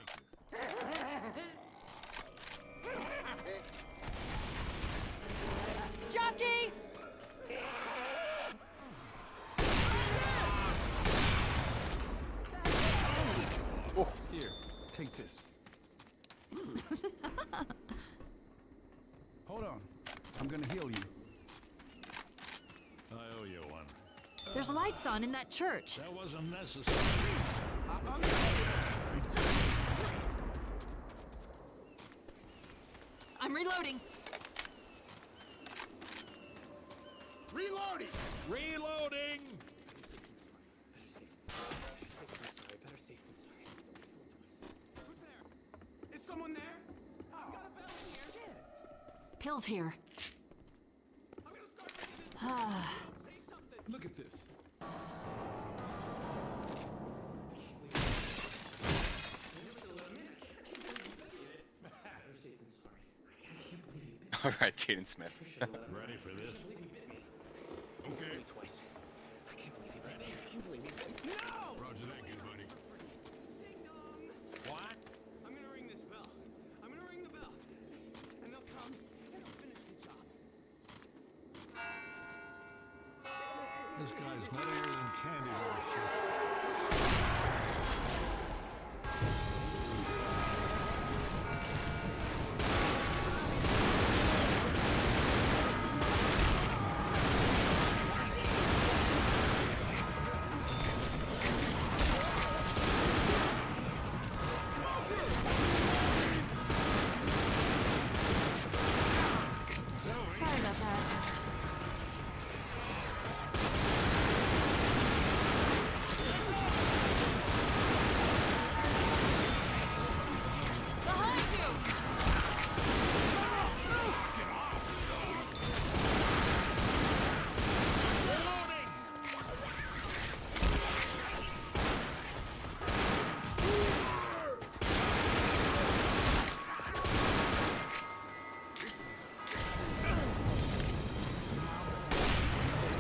Jockey! Oh, here, take this. Hold on. I'm gonna heal you. I owe you one. There's lights on in that church. That wasn't necessary. I'm reloading. Reloading! Reloading! Who's there? Is someone there? I've got a bell in here. Shit. Pills here. I'm gonna start reading this. Say something. Look at this. All right, Jaden Smith. Ready for this? Okay. No! Roger that, good buddy. Ding dong. What? I'm gonna ring this bell. I'm gonna ring the bell. And they'll come and they'll finish the job. This guy's nuttier than candy horse. Sorry about that. Behind you!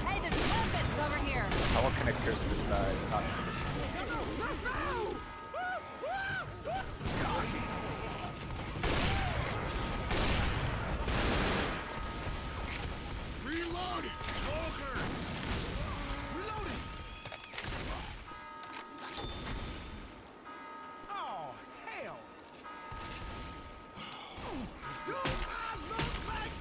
Hey, there's weapons over here! I want connectors this side. Reloading! Smoker! Reloading! Oh, hell! Do I look like...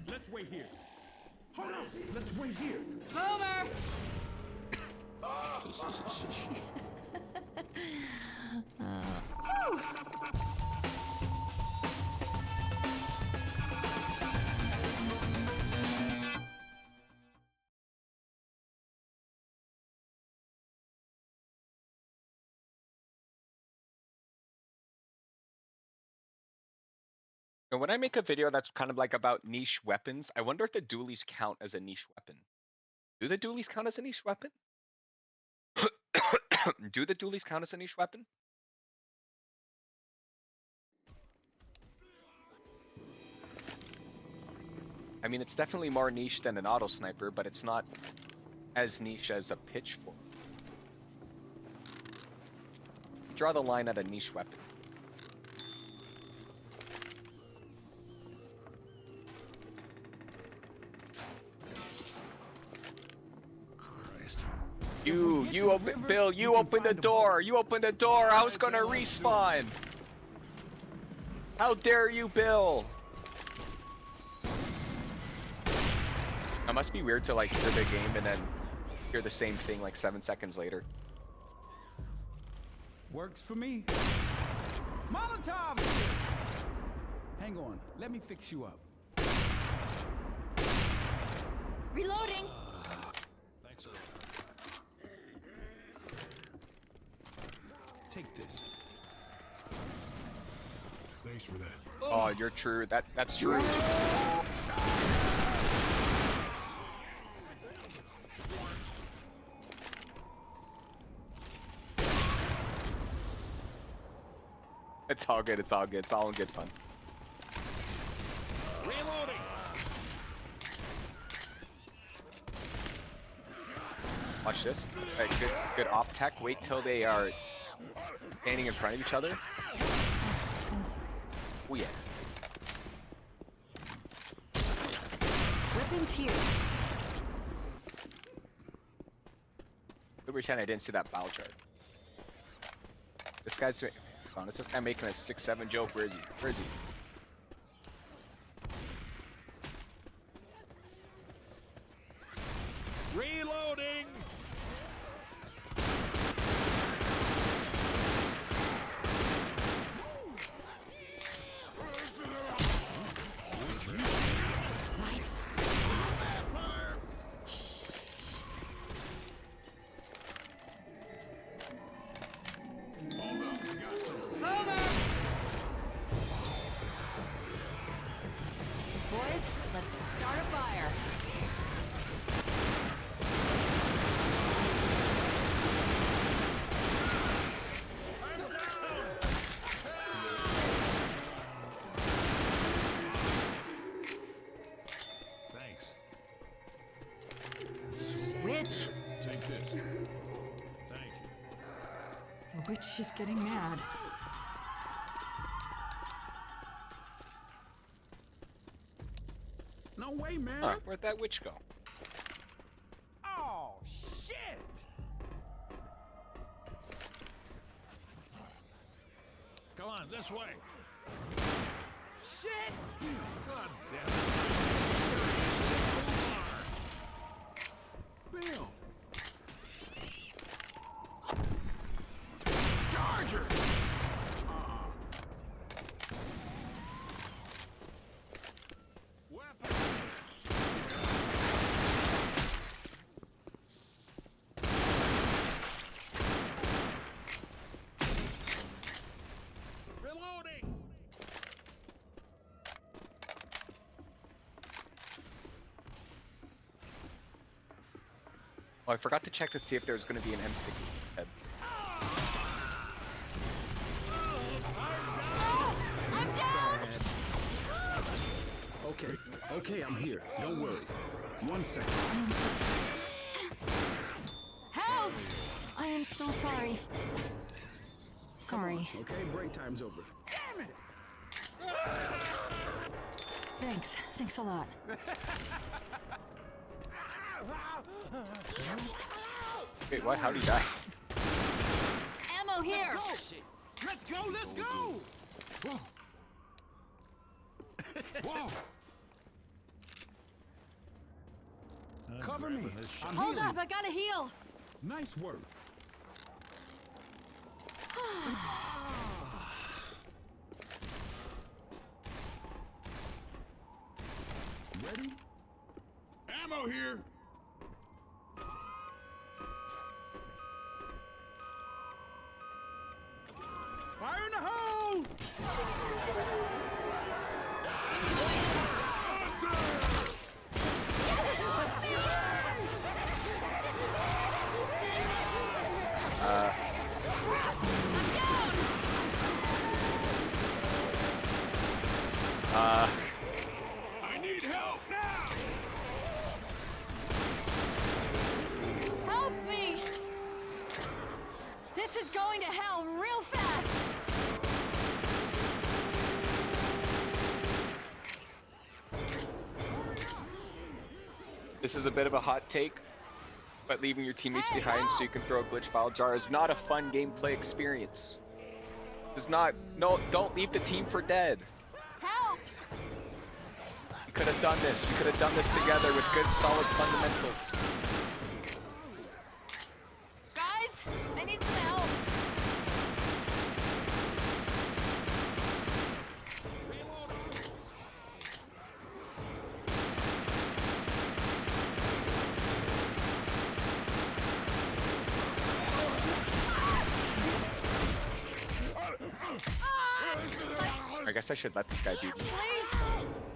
Let's wait here. Hold on. Let's wait here. Boomer! And when I make a video that's kind of like about niche weapons, I wonder if the dualies count as a niche weapon. Do the dualies count as a niche weapon? Do the dualies count as a niche weapon? I mean, it's definitely more niche than an auto sniper, but it's not as niche as a pitchfork. Draw the line at a niche weapon. You open, Bill, you open the door. You open the door. I was gonna respawn. How dare you, Bill? It must be weird to like hear the game and then hear the same thing like 7 seconds later. Works for me. Molotov here. Hang on, let me fix you up. Reloading. Thanks a lot. Take this. Thanks for that. Oh, you're true. That's true. It's all good. It's all good. It's all in good fun. Reloading. Watch this. Right, good op tech. Wait till they are standing in front of each other. Oh yeah. Weapons here. Good pretend I didn't see that battle chart. This guy's. Hold on, is this guy making a 6-7 joke? Where is he? Where is he? Reloading. Lights. Boys, let's start a fire. Thanks. Witch. Take this. Thank you. The witch is getting mad. No way, man. Huh? Where'd that witch go? Oh, shit. Come on, this way. Shit. God damn it. Bill. Charger. Weapon. Reloading. Oh, I forgot to check to see if there was going to be an M60 head. I'm down! Okay, I'm here. Don't worry. 1 second. Help! I am so sorry. Sorry. Okay, break time's over. Damn it! Thanks. Thanks a lot. Wait, what? How'd he die? Ammo here! Let's go! Let's go! Whoa. Whoa. Cover me. I'm Hold healing. up, I gotta heal! Nice work. Ready? Ammo here. Fire in the hole! I need help now. Help me! This is going to hell real fast! This is a bit of a hot take, but leaving your teammates Hey, behind so help! you can throw a glitch bottle jar is not a fun gameplay experience. It's not. No, don't leave the team for dead. Help! could have done this. We could have done this together with good, solid fundamentals. Guys, I need some help. I guess I should let this guy beat me. Please,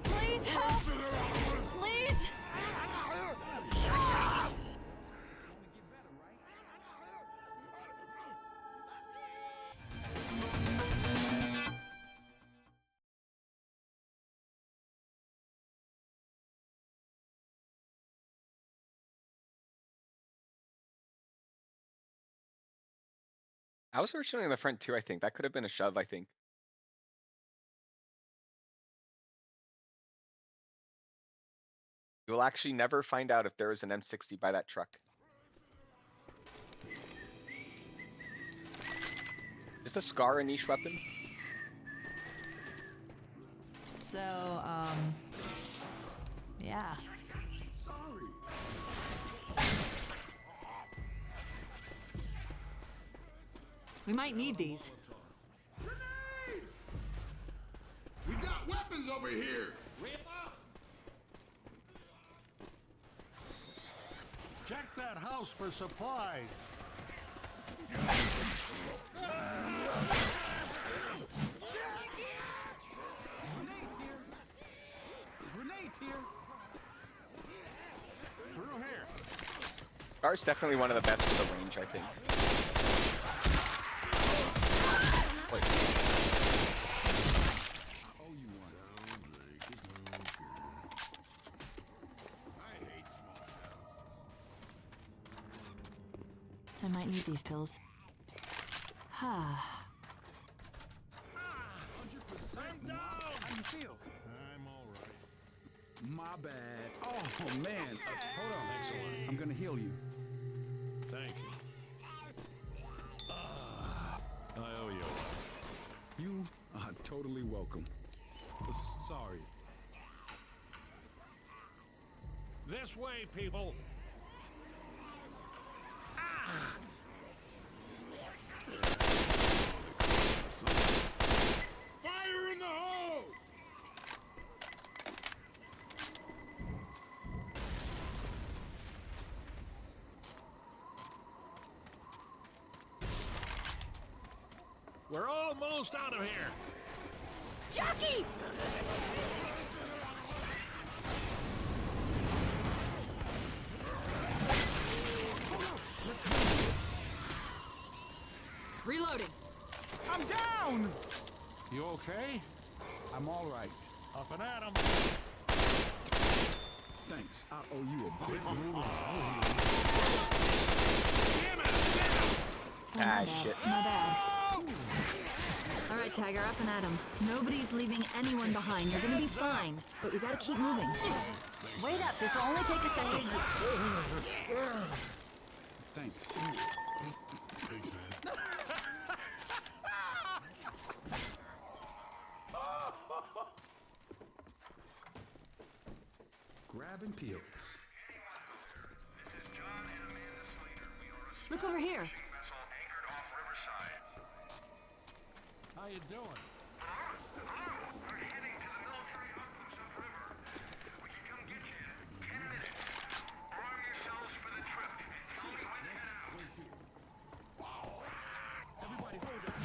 please help. Please. I was originally in the front too, I think. That could have been a shove, I think. You will actually never find out if there is an M60 by that truck. Is the Scar a niche weapon? So, yeah. We might need these. Grenade! We got weapons over here. Check that house for supplies. Grenades here. Grenades here. Through here. Scar's definitely one of the best for the range, I think. Wait. Oh, you want I hate small towns. I might need these pills. Ha. 100% down. How you feel? I'm all right. My bad. Oh man. Hold on. I'm gonna heal you. Thank you. I owe you one. You are totally welcome. Sorry. This way, people. Fire in the hole! We're almost out of here. Jockey! Reloading. I'm down! You okay? I'm all right. Up and at 'em. Thanks. I owe you a big one. Ah, shit. My bad. All right, Tiger, up and at 'em. Nobody's leaving anyone behind. You're gonna be fine, but we gotta keep moving. Wait up, this will only take a second. Thanks. Thanks, man. Grabbing pills. Look over here. How you doing? We're heading to the military outpost upriver. We can come get you in 10 minutes. Arm yourselves for the trip. It's the only way to get out. Everybody hold up.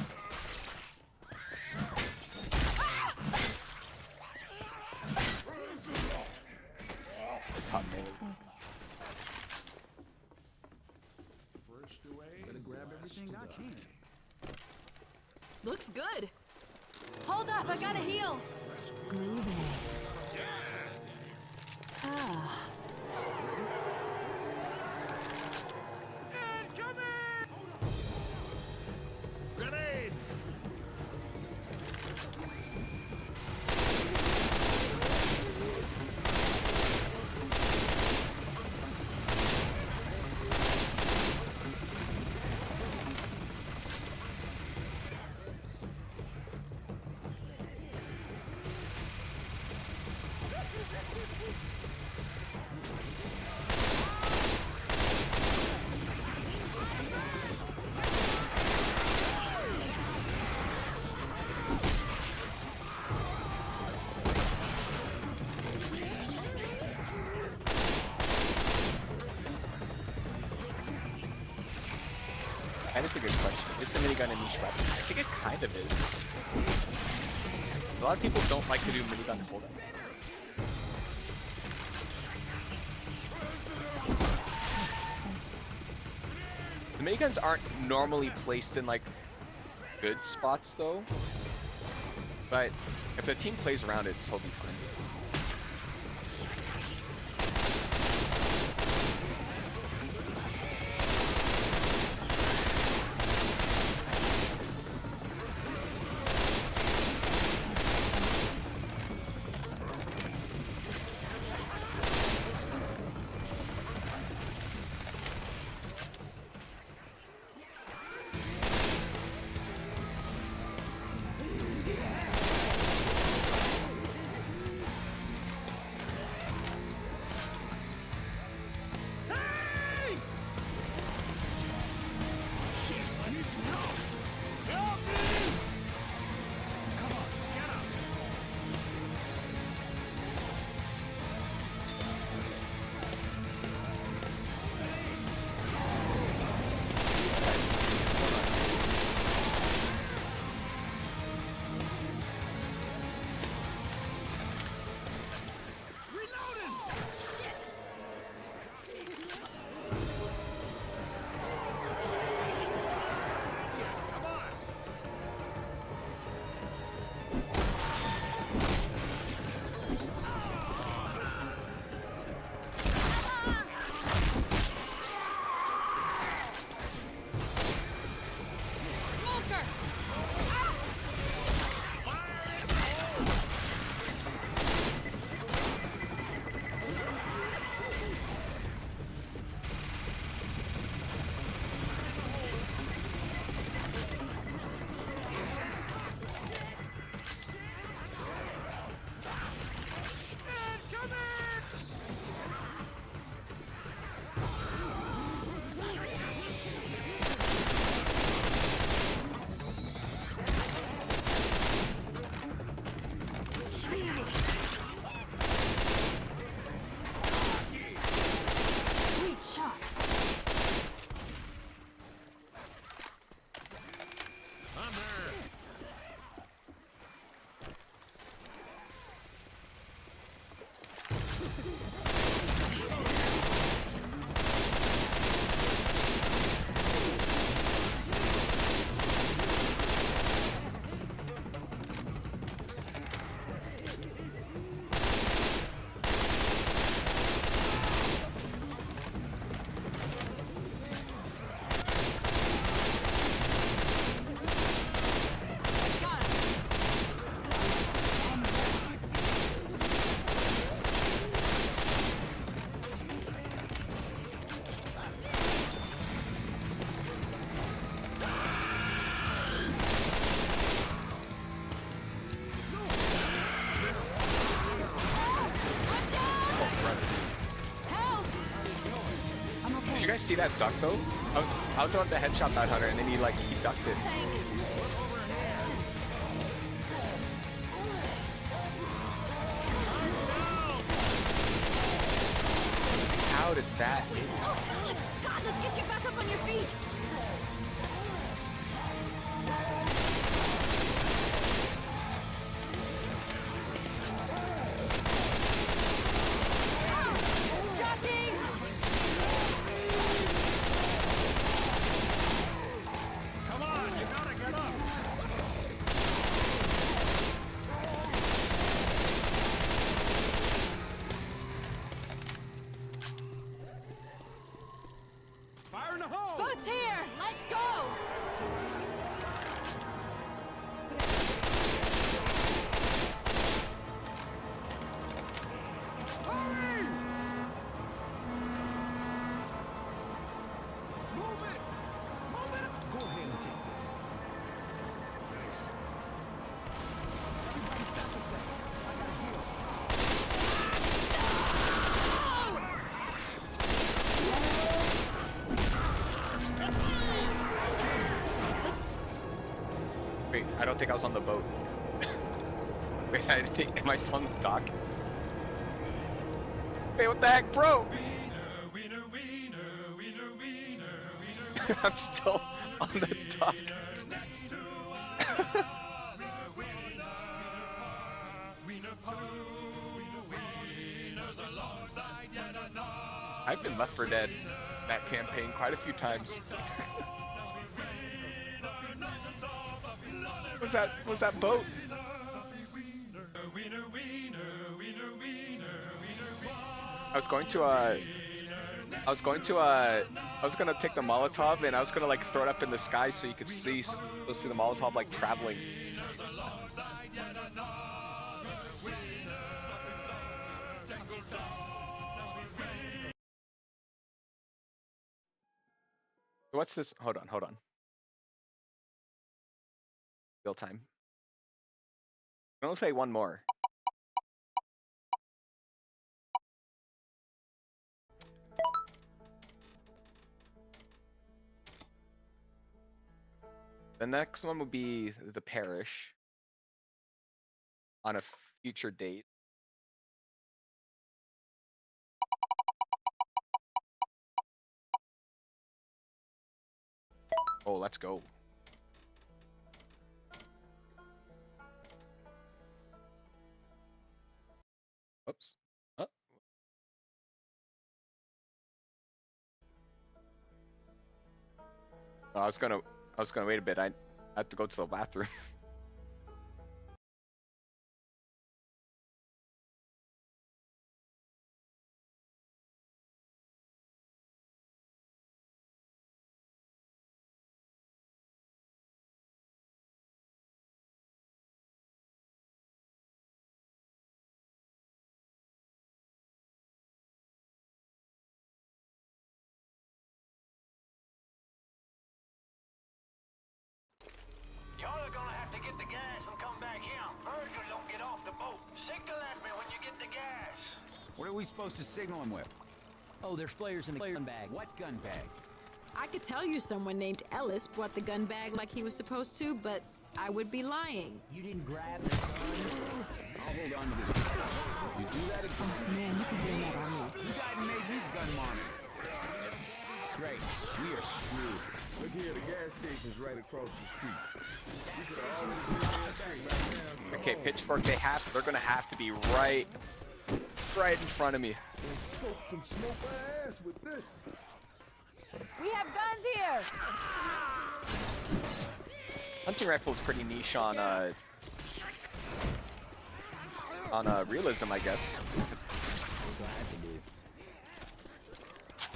Hot minute. First away. Better grab everything I can. Looks good. Hold up, I gotta heal. Groovy. Ah. Grenade! is a good question. Is the minigun a niche weapon? I think it kind of is. A lot of people don't like to do minigun holdout. The miniguns aren't normally placed in like good spots though, but if the team plays around it, it's totally fine. Did you guys see that duck though? I was about to headshot that hunter and then he ducked it. Thanks. How did that hit? Oh, God, let's get you back up on your feet. Dropping. Come on, you gotta get up. Fire in the hole! Boots here. Let's go. Hurry! Move it! Move it! Go ahead and take this. Thanks. Everybody stop a second. I gotta heal. Wait, I don't think I was on the boat. Wait, am I still on the dock? Wait, what the heck, bro? I'm still on the dock. I've been Left 4 Dead that campaign quite a few times. Was that boat? I was gonna take the Molotov and I was gonna like throw it up in the sky so you could see the Molotov like traveling. What's this? Hold on. Real time. I'm gonna play one more. The next one will be the parish on a future date. Oh, let's go. Oops. Oh. I was gonna wait a bit. I have to go to the bathroom. Y'all are gonna have to get the gas and come back here. Virgil don't get off the boat. Signal at me when you get the gas. What are we supposed to signal him with? Oh, there's flares in the gun bag. What gun bag? I could tell you someone named Ellis brought the gun bag like he was supposed to, but I would be lying. You didn't grab the guns? I'll hold on to this. You do that again. Oh, man, you can blame that on me. You got made his gun monitor. Great. We are screwed. Look here, the gas station's right across the street. Okay, Pitchfork. They're gonna have to be right in front of me. Some smoke my ass with this. We have guns here! Hunting rifle is pretty niche on realism, I guess.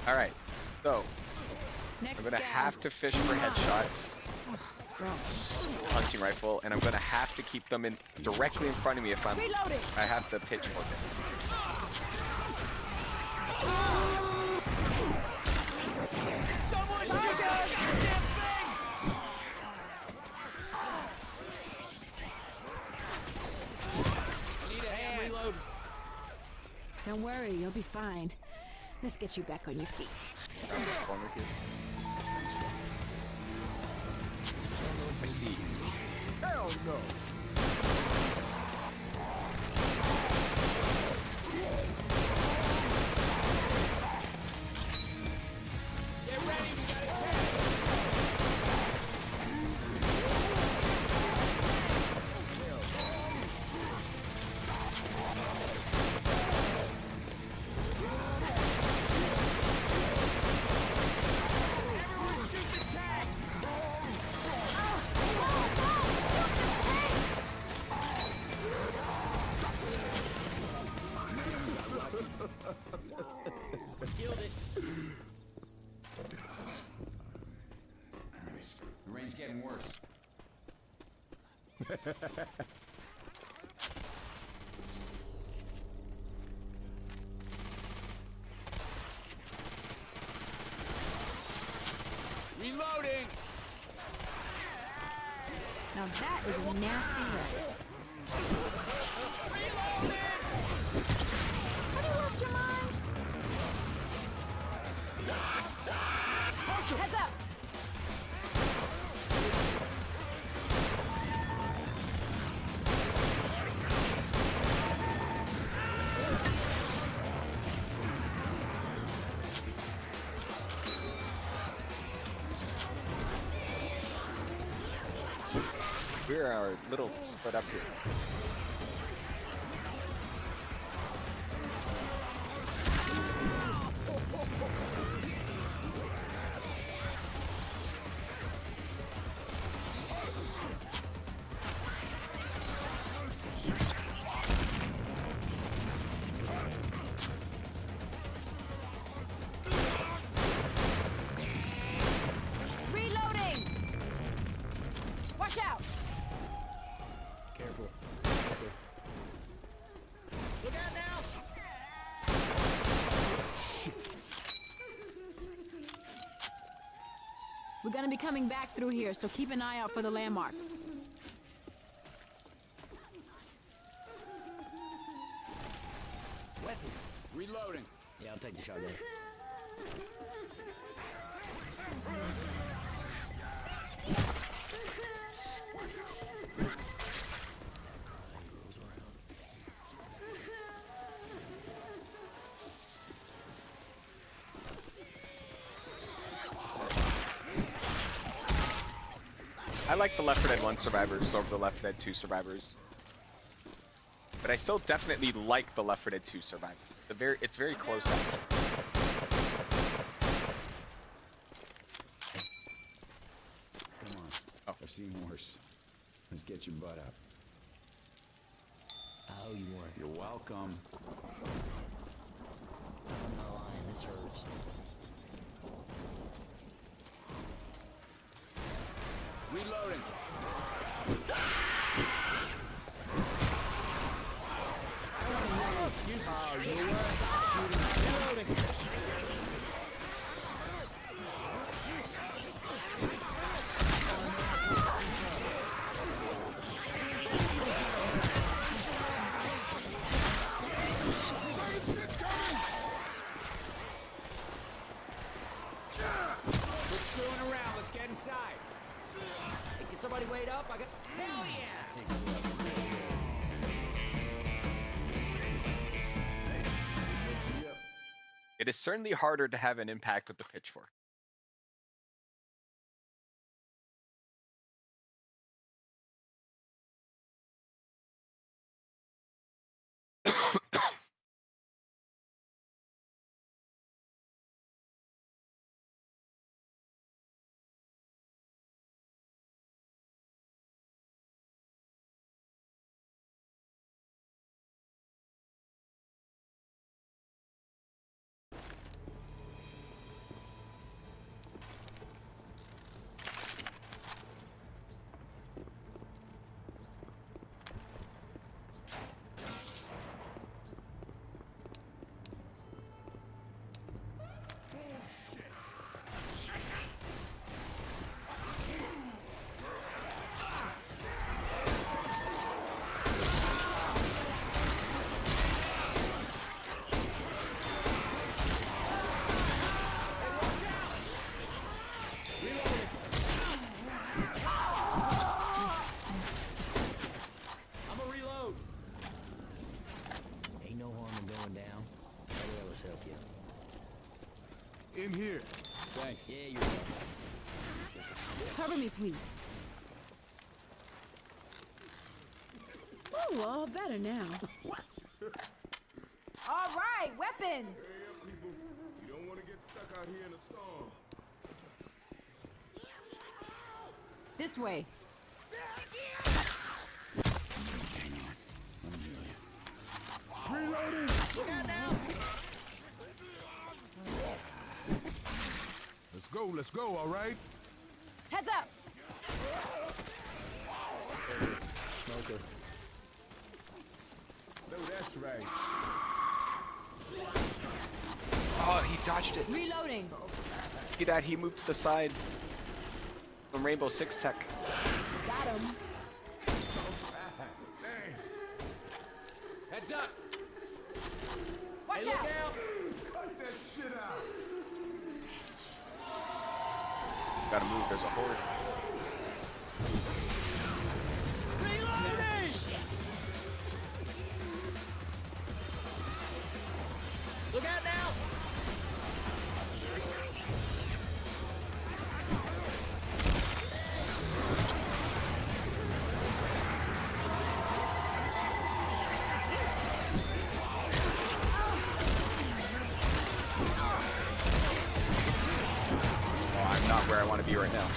All right, so I'm gonna have to fish for headshots. Hunting rifle, and I'm gonna have to keep them directly in front of me if I have to pitchfork it. Don't worry, you'll be fine. Let's get you back on your feet. Around this corner here. I see. Hell no. The rain's getting worse. Reloading! Now that is a nasty wreck. Have you lost your mind? Heads up! We are a little split up here. Reloading! Watch out! Careful. Look out now! We're gonna be coming back through here, so keep an eye out for the landmarks. Weapon. Reloading. Yeah, I'll take the shotgun. I like the Left 4 Dead 1 survivors over the Left 4 Dead 2 survivors. But I still definitely like the Left 4 Dead 2 survivor. It's very close up. Come on. Oh. I've seen worse. Let's get your butt up. I owe you one. You're welcome. I'm not lying, this hurts. Reloading. Excuses. Oh, you know what? Reloading. Quit screwing around. Let's get inside. Hey, can somebody wait up? I got. Hell yeah! Mess me up. It is certainly harder to have an impact with the pitchfork. I'm a reload. Ain't no harm in going down. Let Ellis help you. In here. Thanks. Yeah, you're welcome. Listen, Cover me, please. Oh, all better now. All right, weapons! Hurry up, people. You don't want to get stuck out here in a storm. This way. Reloading. look out now. Let's go, all right? Heads up! Smoker. No, that's right. Oh, he dodged it. Reloading. See that? He moved to the side. From Rainbow Six Tech. Got him. Thanks. Heads up. Watch Hey, look out! out. Cut that shit out. Gotta move. There's a horde. Look out now. want to be right now.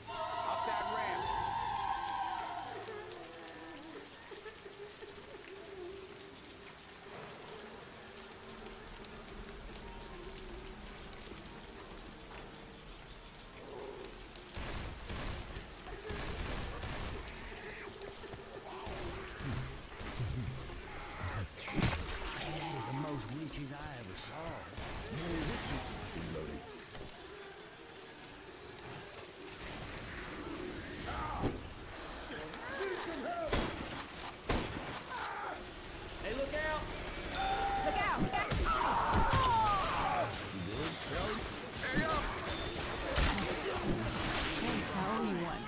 Up that ramp. That is the most witches I ever saw. Hey, look out! Look out! Can't tell anyone.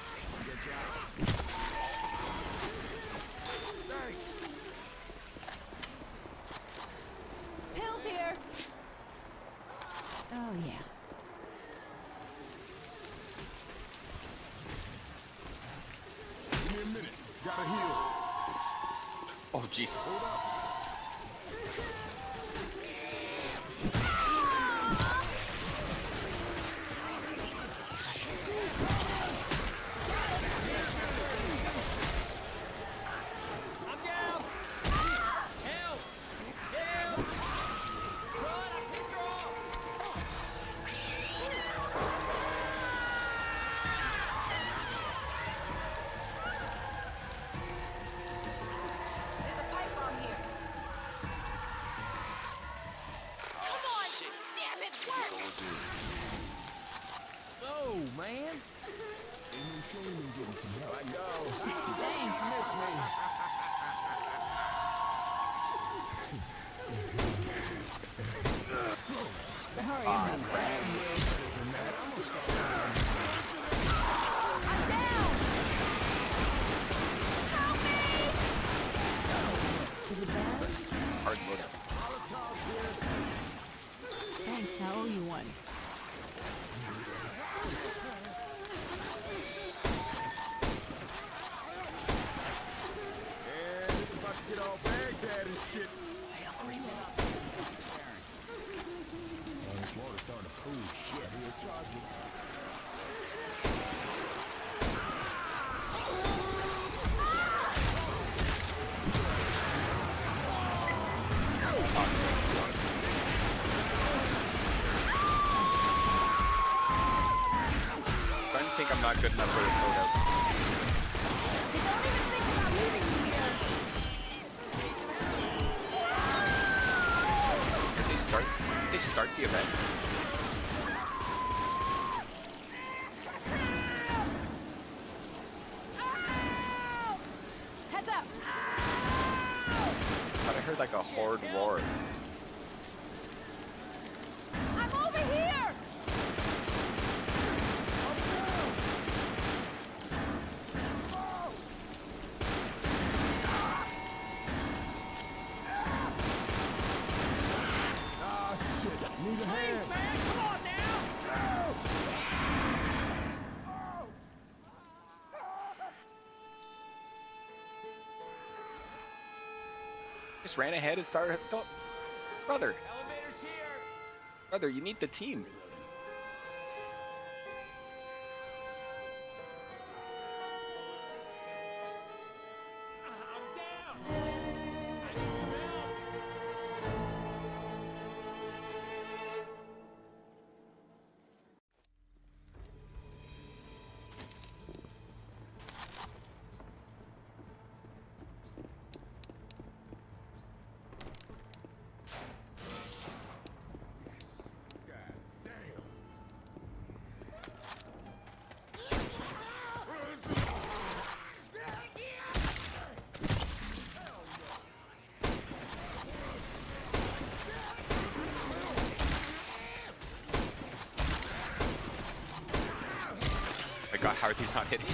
Pills here. Oh yeah. Give me a minute. Gotta heal. Oh, jeez. I'm down! Help! Help! Run! I pissed her off! There's a pipe bomb here. Come on! Damn it! Work! Oh, man. Ain't no shame in getting some help. Let go. Thanks. Miss me. Sorry about that. I'm down! Help me! Is it bad? Hard look. Thanks, I owe you one. And it's about to get all Baghdad and shit. Oh, this water's starting to cool. Shit, here, charge it. Starting to think I'm not good enough for this loadout. Don't even think about leaving me here. Did they start the event? Heads up! But I heard like a horde roar. I'm over here! Ah, shit. Need a hand. Man, come on now! Just ran ahead and started. Brother, Elevator's here! brother, you need the team. I'm down! I need some help! God damn. How are these not hitting?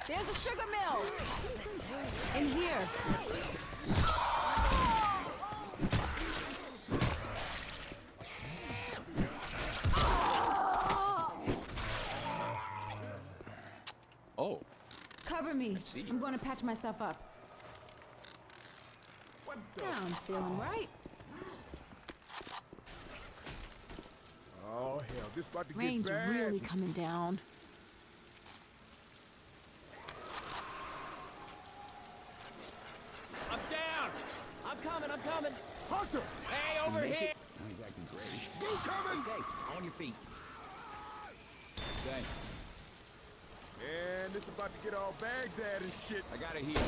There's the sugar mill! In here. Oh. Cover me. I see. I'm going to patch myself up. Now I'm feeling right. Oh, hell, this about to Rain's get bad. really coming down. I'm down! I'm coming! Hunter! Hey, over here! Now he's acting grayish. You coming? Okay, on your feet. Thanks. Man, this about to get all Baghdad and shit. I gotta heal.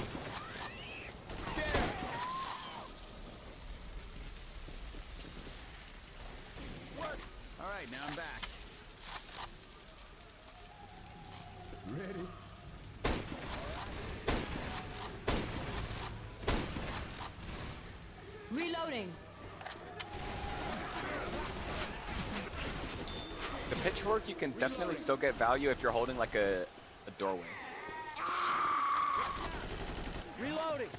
What? All right, now I'm back. Ready? Reloading. The pitchfork, you can definitely still get value if you're holding like a doorway. Reloading!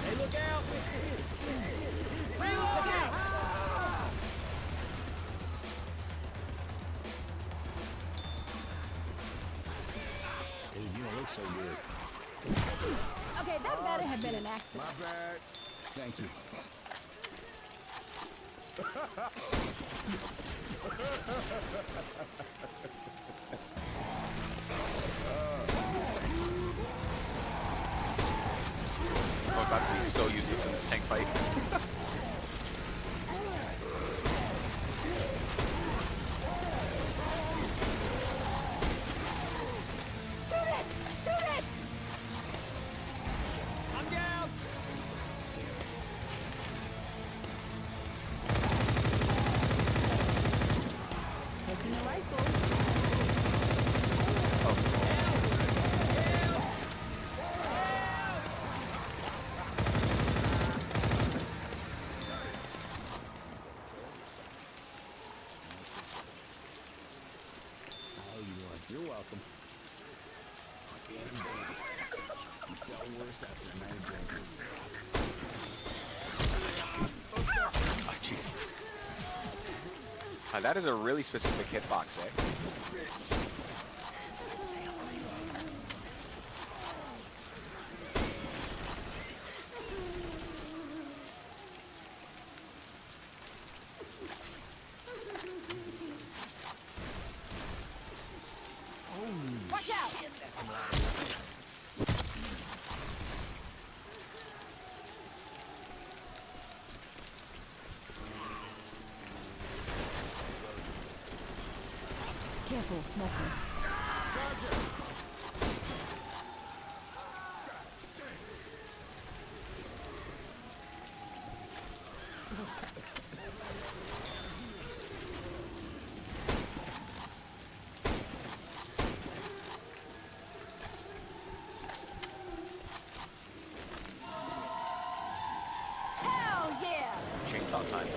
Hey, look out! Look out! Dude, you don't look so good. Okay, that better have been an accident. My bad. Thank you. I'm about to be so useless in this tank fight. Shoot it! Shoot it! I'm down! Taking a rifle. Oh, you are. You're welcome. You felt worse after a night of drinking. Oh, jeez. That is a really specific hitbox, eh? Watch out! Careful, smoker. Hell yeah! Chainsaw time.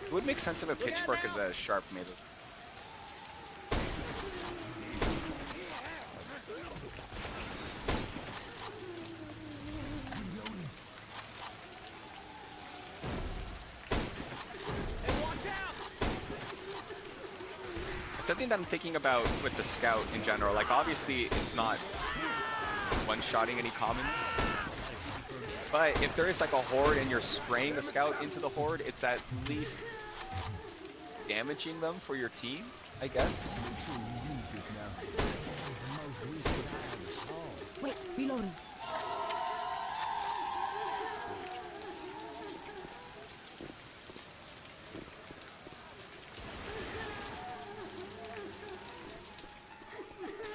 It would make sense if a pitchfork is a sharp metal. something that I'm thinking about with the scout in general. Like obviously it's not one-shotting any commons, but if there is like a horde and you're spraying the scout into the horde, it's at least damaging them for your team, I guess. Wait, reloading.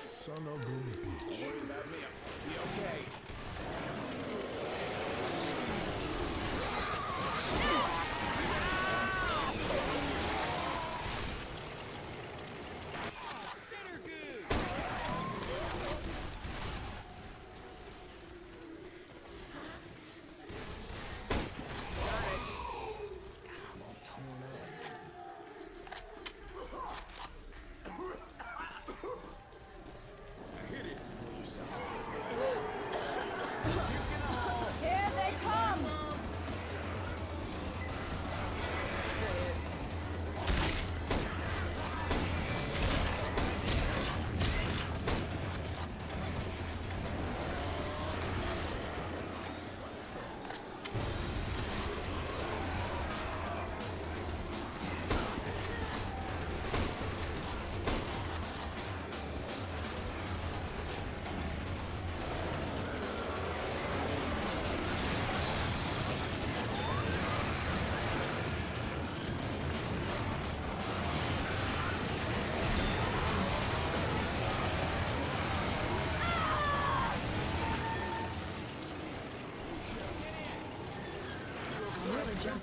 Son of a bitch. Don't worry about me. I'll be okay. Here they come!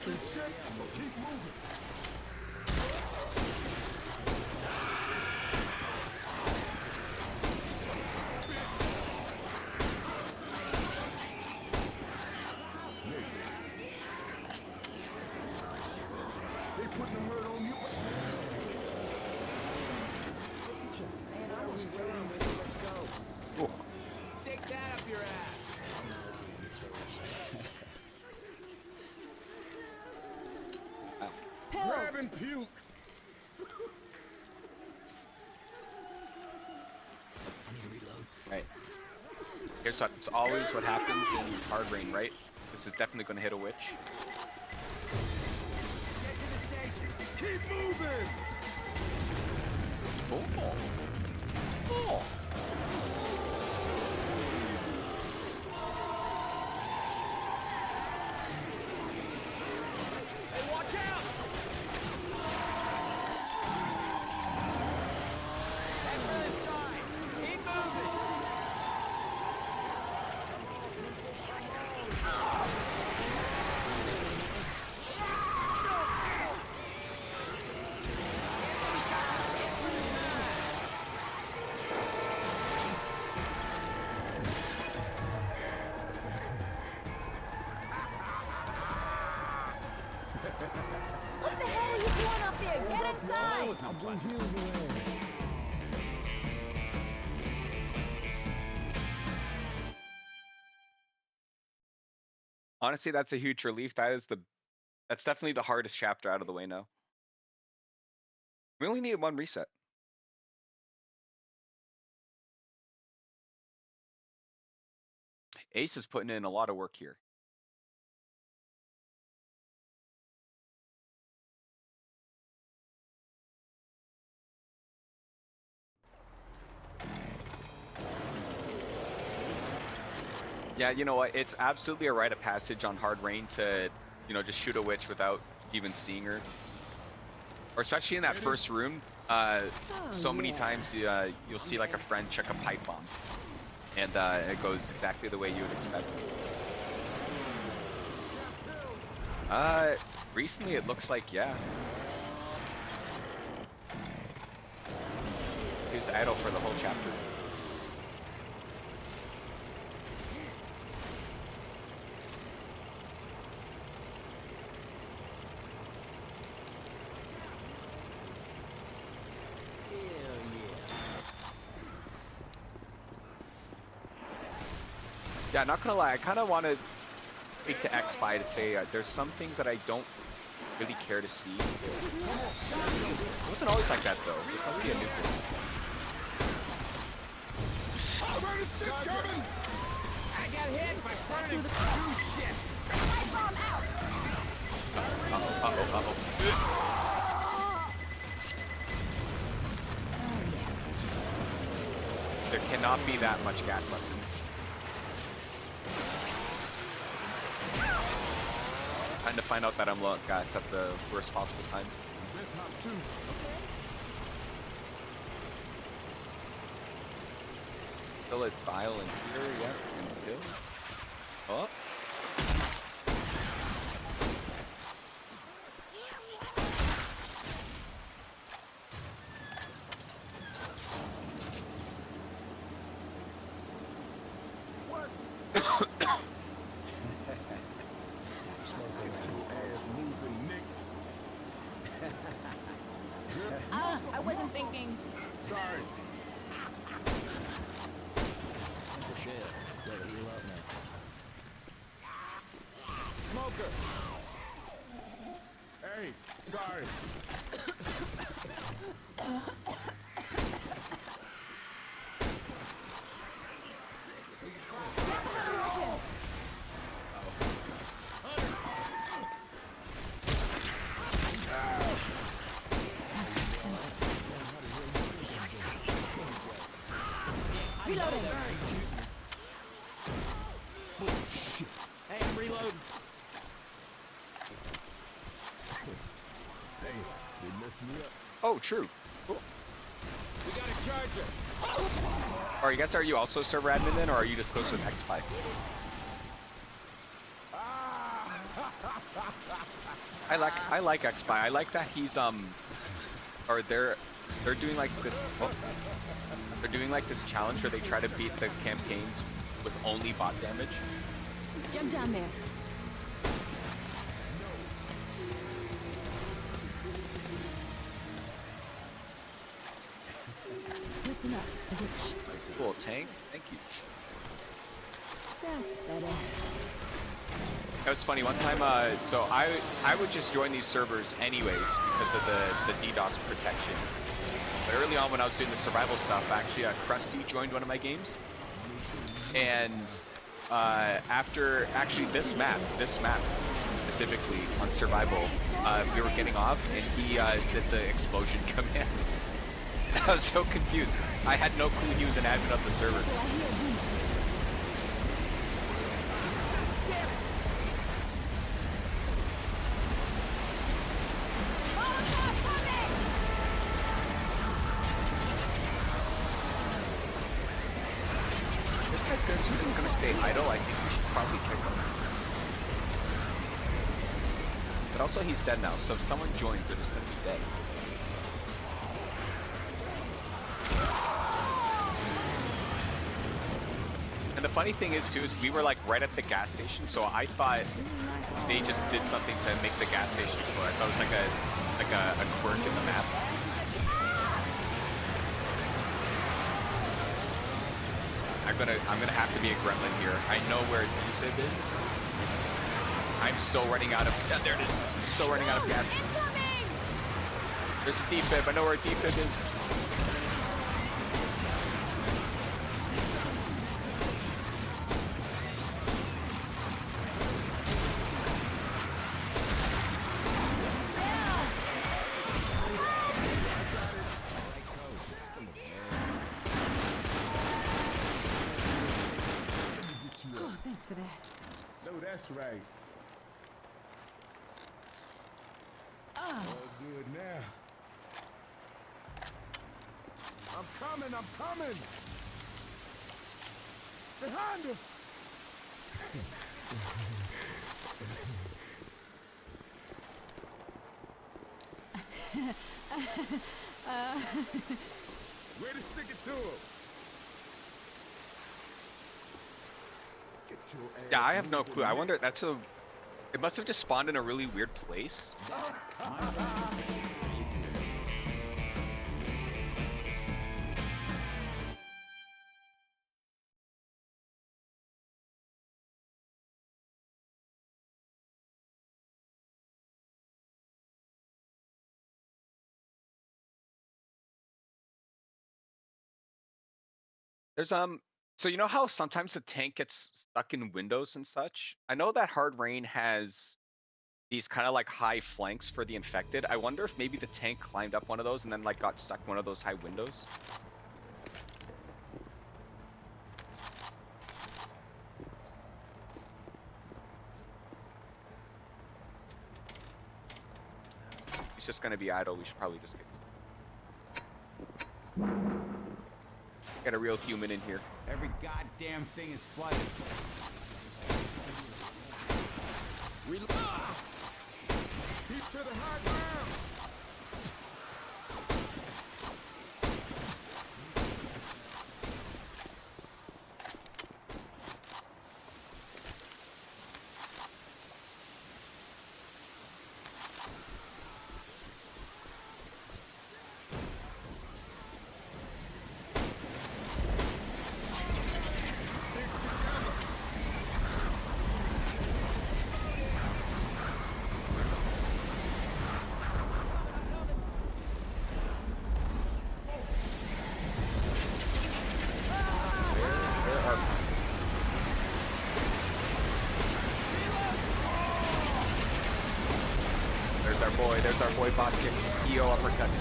Keep moving. They putting the murder on you. Man, I was waiting with you. Let's go. Ooh. Stick that up your ass. Grab and puke. Right. Here's what, it's always what happens in hard rain, right? This is definitely going to hit a witch. Get to the station. Keep moving. Oh. Oh. Hey, watch out! Head for the side. Keep moving. What the hell are you doing up there? Get inside! I'll bring healing around. Honestly, that's a huge relief. That's definitely the hardest chapter out of the way now. We only needed one reset. Ace is putting in a lot of work here. Yeah, you know what? It's absolutely a rite of passage on hard rain to, you know, just shoot a witch without even seeing her. Or especially in that first room, so many times you'll see like a friend check a pipe bomb, and it goes exactly the way you would expect. Recently it looks like, yeah. He's idle for the whole chapter. Yeah, not gonna lie, I kind of want to speak to X-Spy to say there's some things that I don't really care to see. It wasn't always like that though. This must be a new thing. Emergency coming! I got hit by burning shit. There cannot be that much gas left in this. Trying to find out that I'm low on gas at the worst possible time. This hop too. Fill a vial in here, yeah, and fill. Oh. I wasn't thinking. Sorry. Shit. Better heal up now. Smoker. Hey, sorry. Reloading. Hey, I'm reloading. Hey, they messed me up. Oh, true. Cool. We got a charger. Are you also a server admin then, or are you just close with XPi? I like XPi. I like that he's or they're doing like this. Oh, they're doing like this challenge where they try to beat the campaigns with only bot damage. Jump down there. Listen up, bitch. Cool tank. Thank you. That's better. That was funny. One time, so I would just join these servers anyways because of the DDoS protection. But early on when I was doing the survival stuff, actually, Krusty joined one of my games. And after actually this map specifically on survival, we were getting off and he did the explosion command. I was so confused. I had no clue he was an admin of the server. This guy's just gonna stay idle. I think we should probably kick him. But also he's dead now, so if someone joins, they're just gonna be dead. And the funny thing is too, is we were like right at the gas station, so I thought they just did something to make the gas station slow. I thought it was like a quirk in the map. I'm gonna have to be a gremlin here. I know where defib is. I'm still running out of there it is. Still running out of gas. There's a defib. I know where a defib is. Oh, thanks for that. No, that's right. All good now. I'm coming! Behind us! Way to stick it to him. Get your ass Yeah, I have no moving, clue. I man. wonder, it must have just spawned in a really weird place. There's so you know how sometimes the tank gets stuck in windows and such? I know that Hard Rain has these kind of like high flanks for the infected. I wonder if maybe the tank climbed up one of those and then like got stuck in one of those high windows. He's just gonna be idle. We should probably just get a real human in here. Every goddamn thing is flooded. Keep to the high ground. There's our boy boss kicks, EO uppercuts.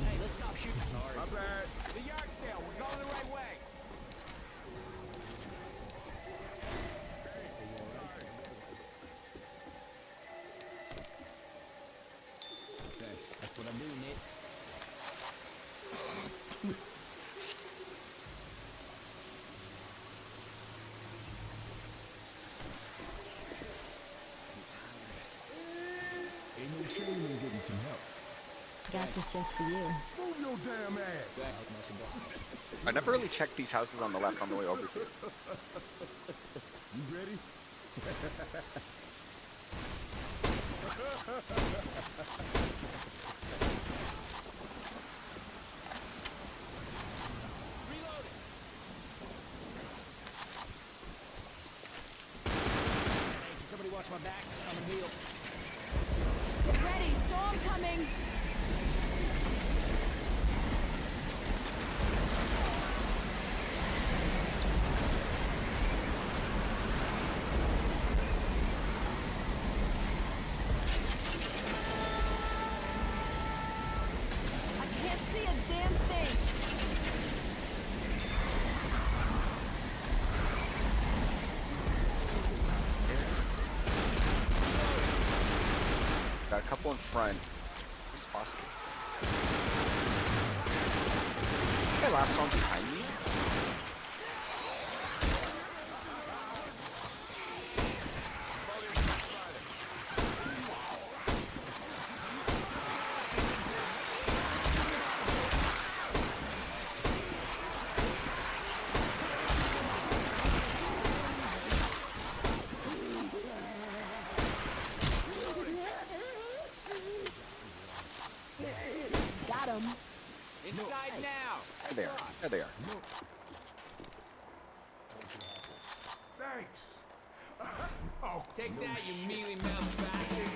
Hey, let's stop shooting. Sorry. My bad. The yard sale. We're going the right way. That's what I'm doing, Nick. Ain't no shame in getting some help. Got this just for you. Move your damn ass. I never really checked these houses on the left on the way over here. You ready? Hey, can somebody watch my back? I'm gonna heal. Get ready, storm coming! I can't see a damn thing! Got a couple in front. This boss kick. Hey, last one behind me. Got him. Inside now. There they are. There they are. Thanks. Oh, Take no that, you shit. mealy mouthed bastard.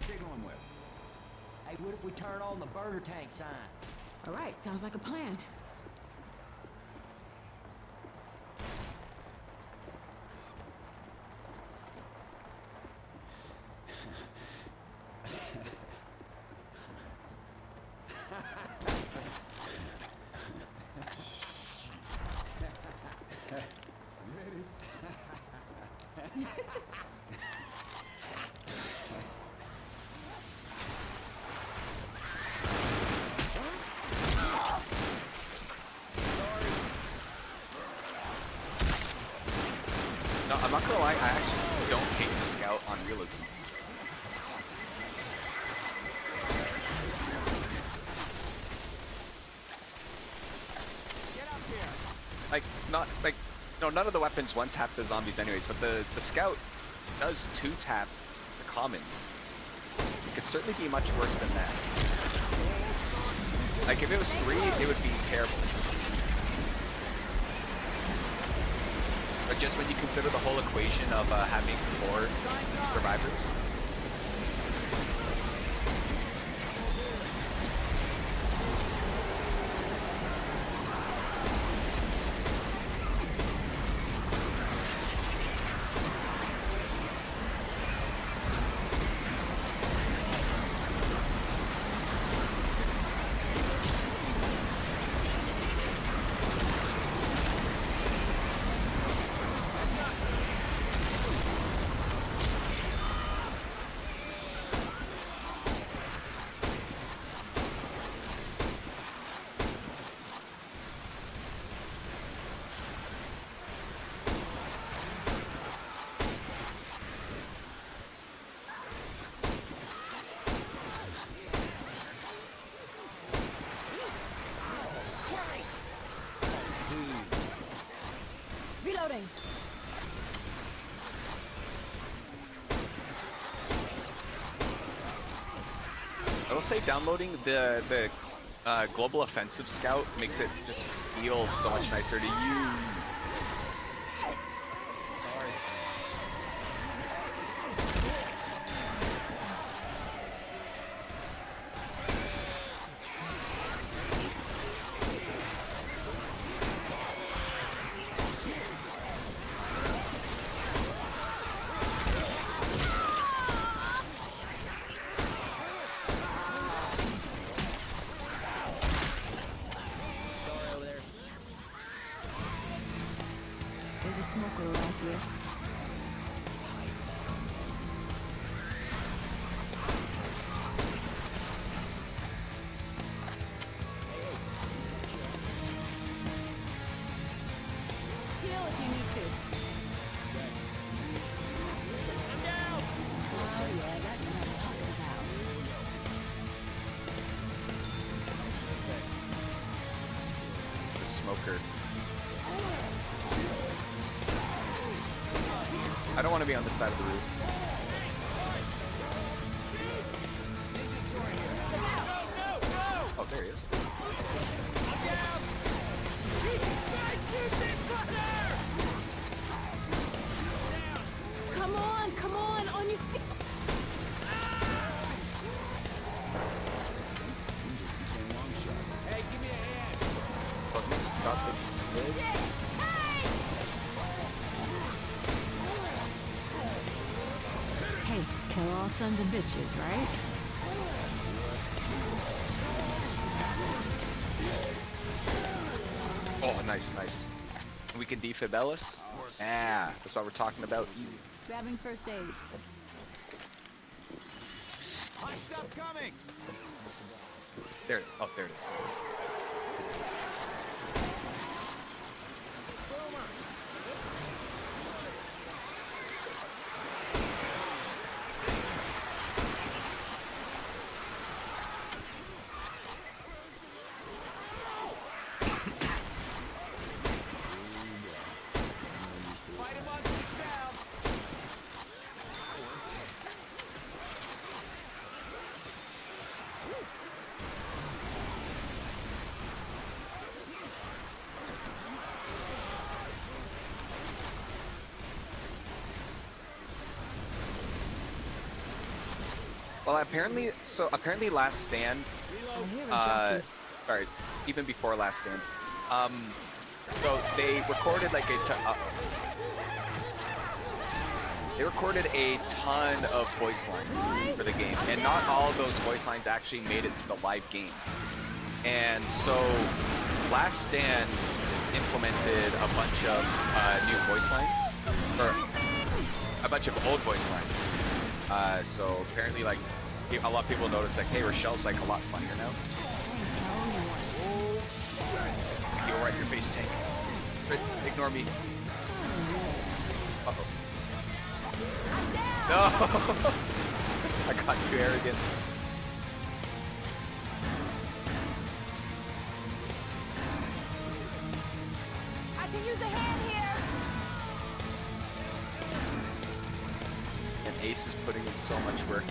Signaling with. Hey, what if we turn on the burner tank sign? All right, sounds like a plan. No, I'm not gonna lie, I actually don't hate the scout on realism. like not like no, none of the weapons one tap the zombies anyways, but the scout does two tap the commons. It could certainly be much worse than that. Like if it was 3, it would be terrible. But just when you consider the whole equation of having 4 survivors. Reloading. I will say downloading the global offensive scout makes it just feel so much nicer to use. There's a smoker around here. Heal if you need to. Oh yeah, that's what I'm talking about. The smoker. I don't want to be on this side of the roof. Oh, there he is. Come on your feet. Hey, give me a hand. Fuck, stop the lid. Hey, kill all sons of bitches, right? Oh, nice, nice. We can defib Ellis? Yeah, that's what we're talking about. Easy. Grabbing first aid. Hot stuff coming. There, oh, there it is. Fight amongst yourselves. Well, apparently, Last Stand, sorry, even before Last Stand, so they recorded like they recorded a ton of voice lines for the game, and not all of those voice lines actually made it to the live game. And so, Last Stand implemented a bunch of new voice lines, or a bunch of old voice lines. So apparently, like, a lot of people notice, like, hey, Rochelle's like a lot funnier now. You're right in your face, tank. But ignore me. Uh-oh. No! I got too arrogant. Ace is putting in so much work.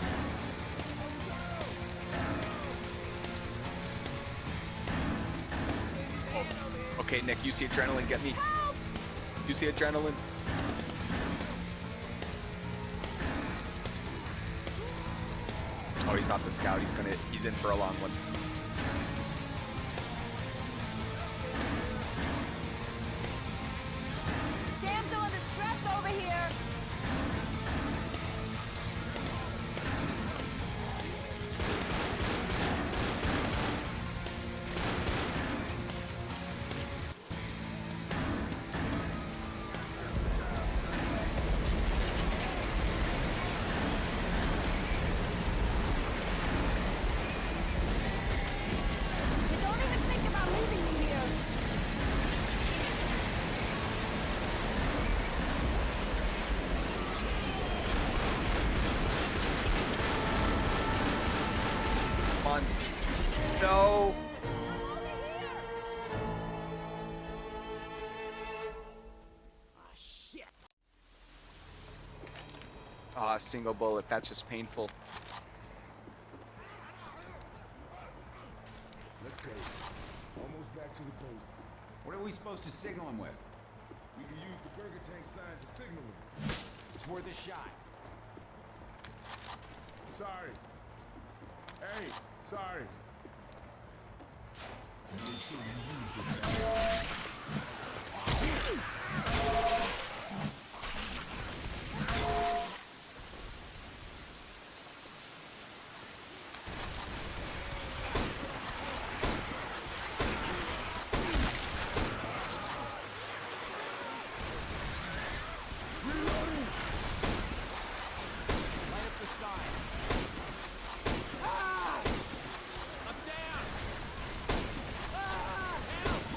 Oh, okay, Nick, you see adrenaline, get me. You see adrenaline? Oh, he's got the scout. He's in for a long one. Damsel in distress over here. Don't even think about leaving me here. Come on. No. Ah, single bullet. That's just painful. Let's go. Almost back to the boat. What are we supposed to signal him with? We can use the burger tank sign to signal him. It's worth a shot. Sorry. Hey, sorry. Make sure you use this sign. Light up the sign. Ah! I'm down! Ah! Help!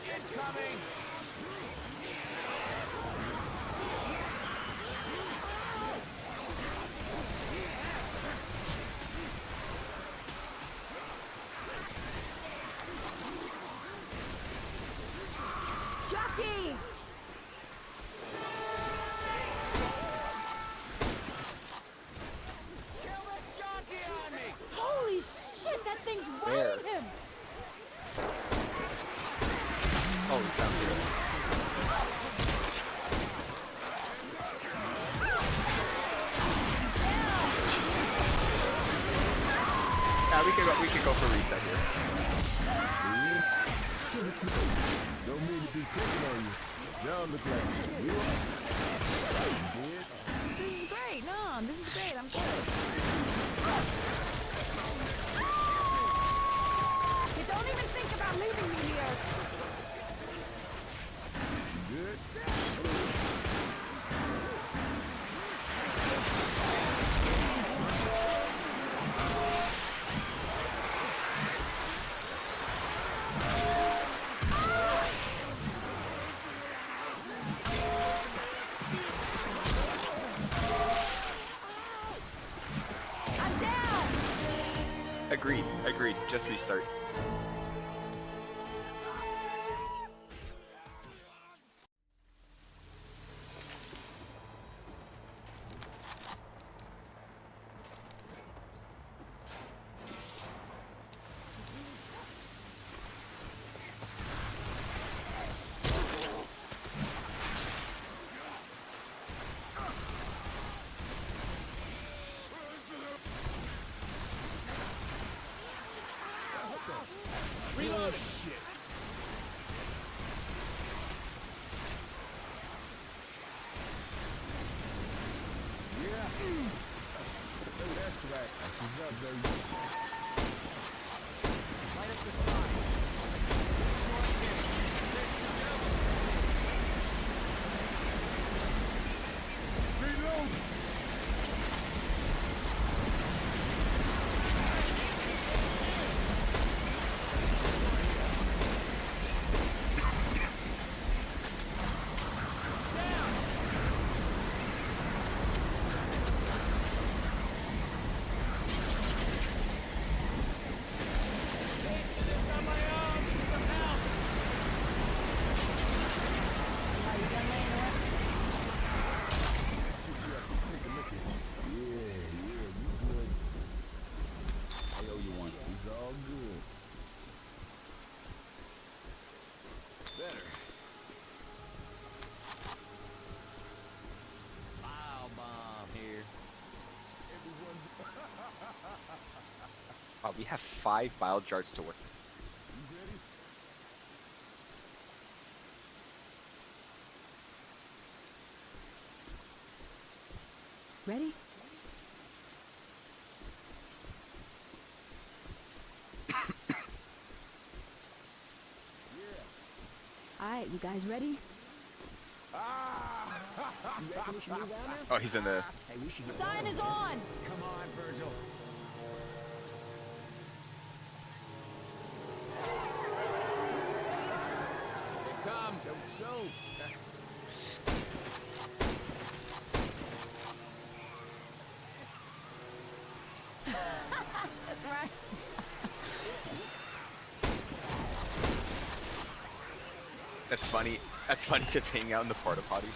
Incoming! Jockey! Kill this jockey on me! Holy shit, that thing's Where? riding him! Oh, he's down here. Yeah, we could go for reset here. Don't mean to be picking on you. Y'all look like you did. This is great. No, this is great. I'm good. You don't even think about leaving me here. Good. I'm down! Agreed. Just restart. Reload shit. Yeah. that's right. That's what's up, baby. Right up the side. This one's here. Reload! Wow, we have 5 bile jars to work. Ready? Alright, you guys ready? Oh, he's in the. Sign is on! Come on, Virgil. Here it comes. Don't show. That's right. That's funny. That's funny. Just hanging out in the porta potty.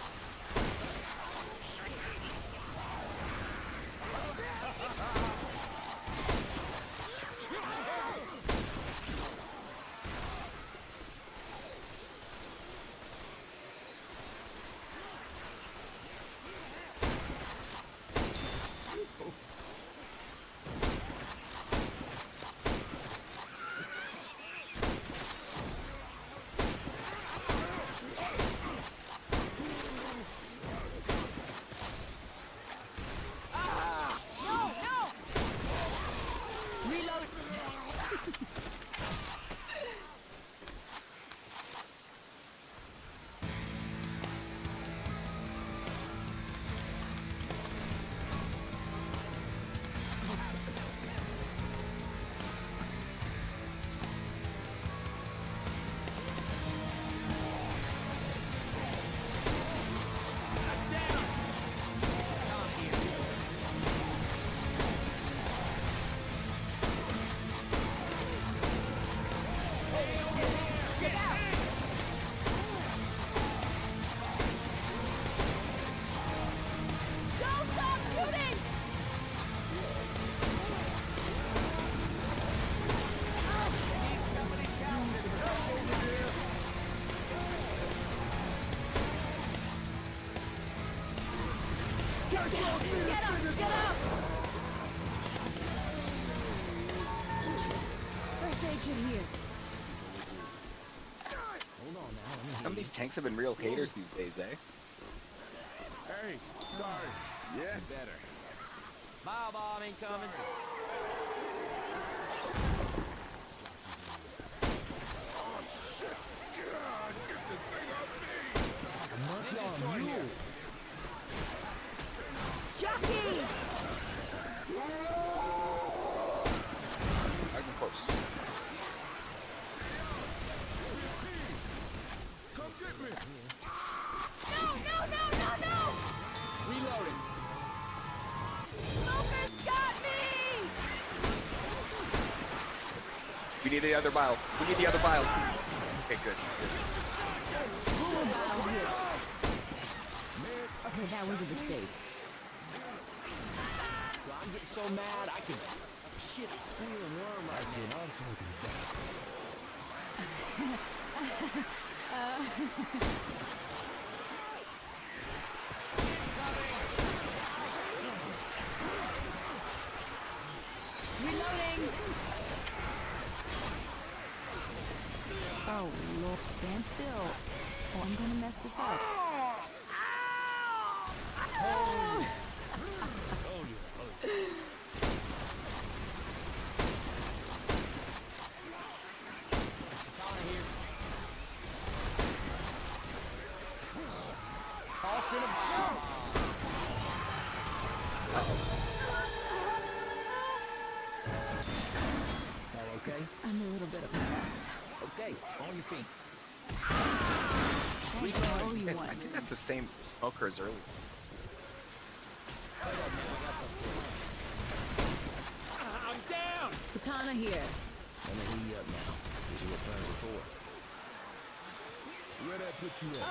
Some of these tanks have been real haters these days, eh? Hey, sorry. Yes. Better. Bile bomb incoming. Jockey! I can close. Come get me. No! Reloading. Smoker's got me! We need the other bile. We need the other bile. Okay, good. Okay, that was a mistake. I'm getting so mad I can shit squeal and worm right now. I'm talking Reloading! Oh, look, stand still. Oh, I'm gonna mess this up. feet. Oh, you I won. think that's the same smoker as earlier. I'm down! Katana here. Let me heat you up now. Did you return before? Where that put you at?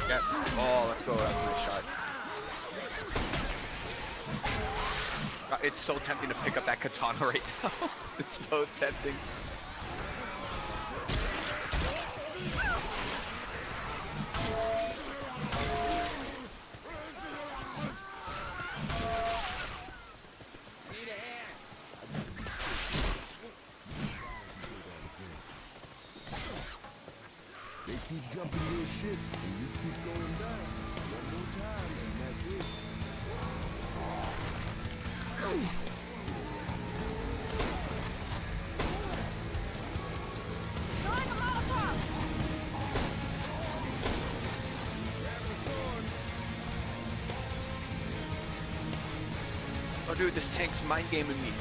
Yes. Oh, let's go. That's a nice shot. It's so tempting to pick up that katana right now. It's so tempting. They keep jumping your shit, and you keep going down. One more time, and that's it. Oh, dude, this tank's mind gaming me.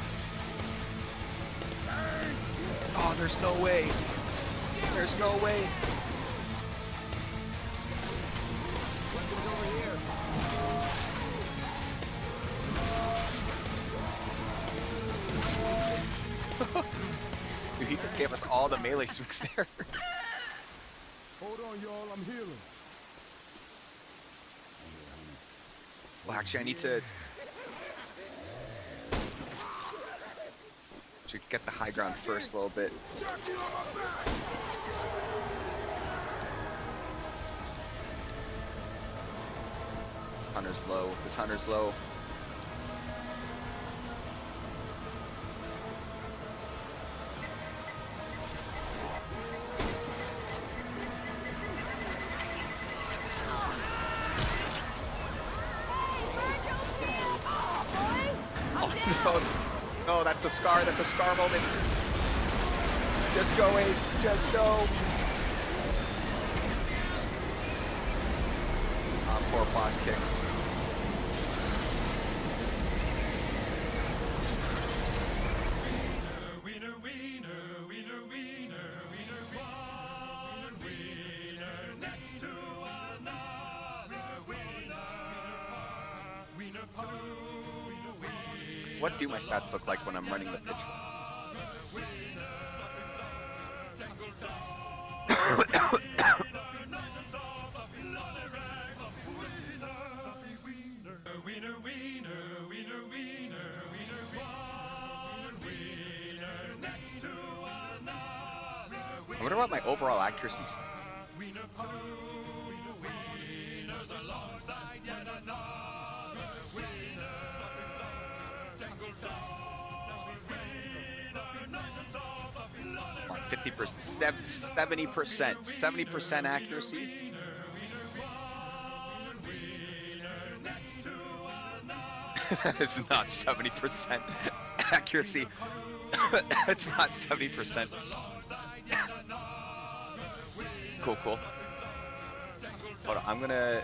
Oh, there's no way. There's no way. Dude, he just gave us all the melee swings there. Hold on, y'all, I'm healing. Well, actually, I need to get the high ground first a little bit. Hunter's low. This hunter's low. Oh no, no, that's the scar. That's a scar moment. Just go, Ace. Just go. Poor boss kicks. What do my stats look like when I'm running the pitch I wonder what my overall accuracy is. Like 50%, 70%, 70% accuracy. It's not 70% accuracy. It's not 70%. Cool, cool. Hold on, I'm gonna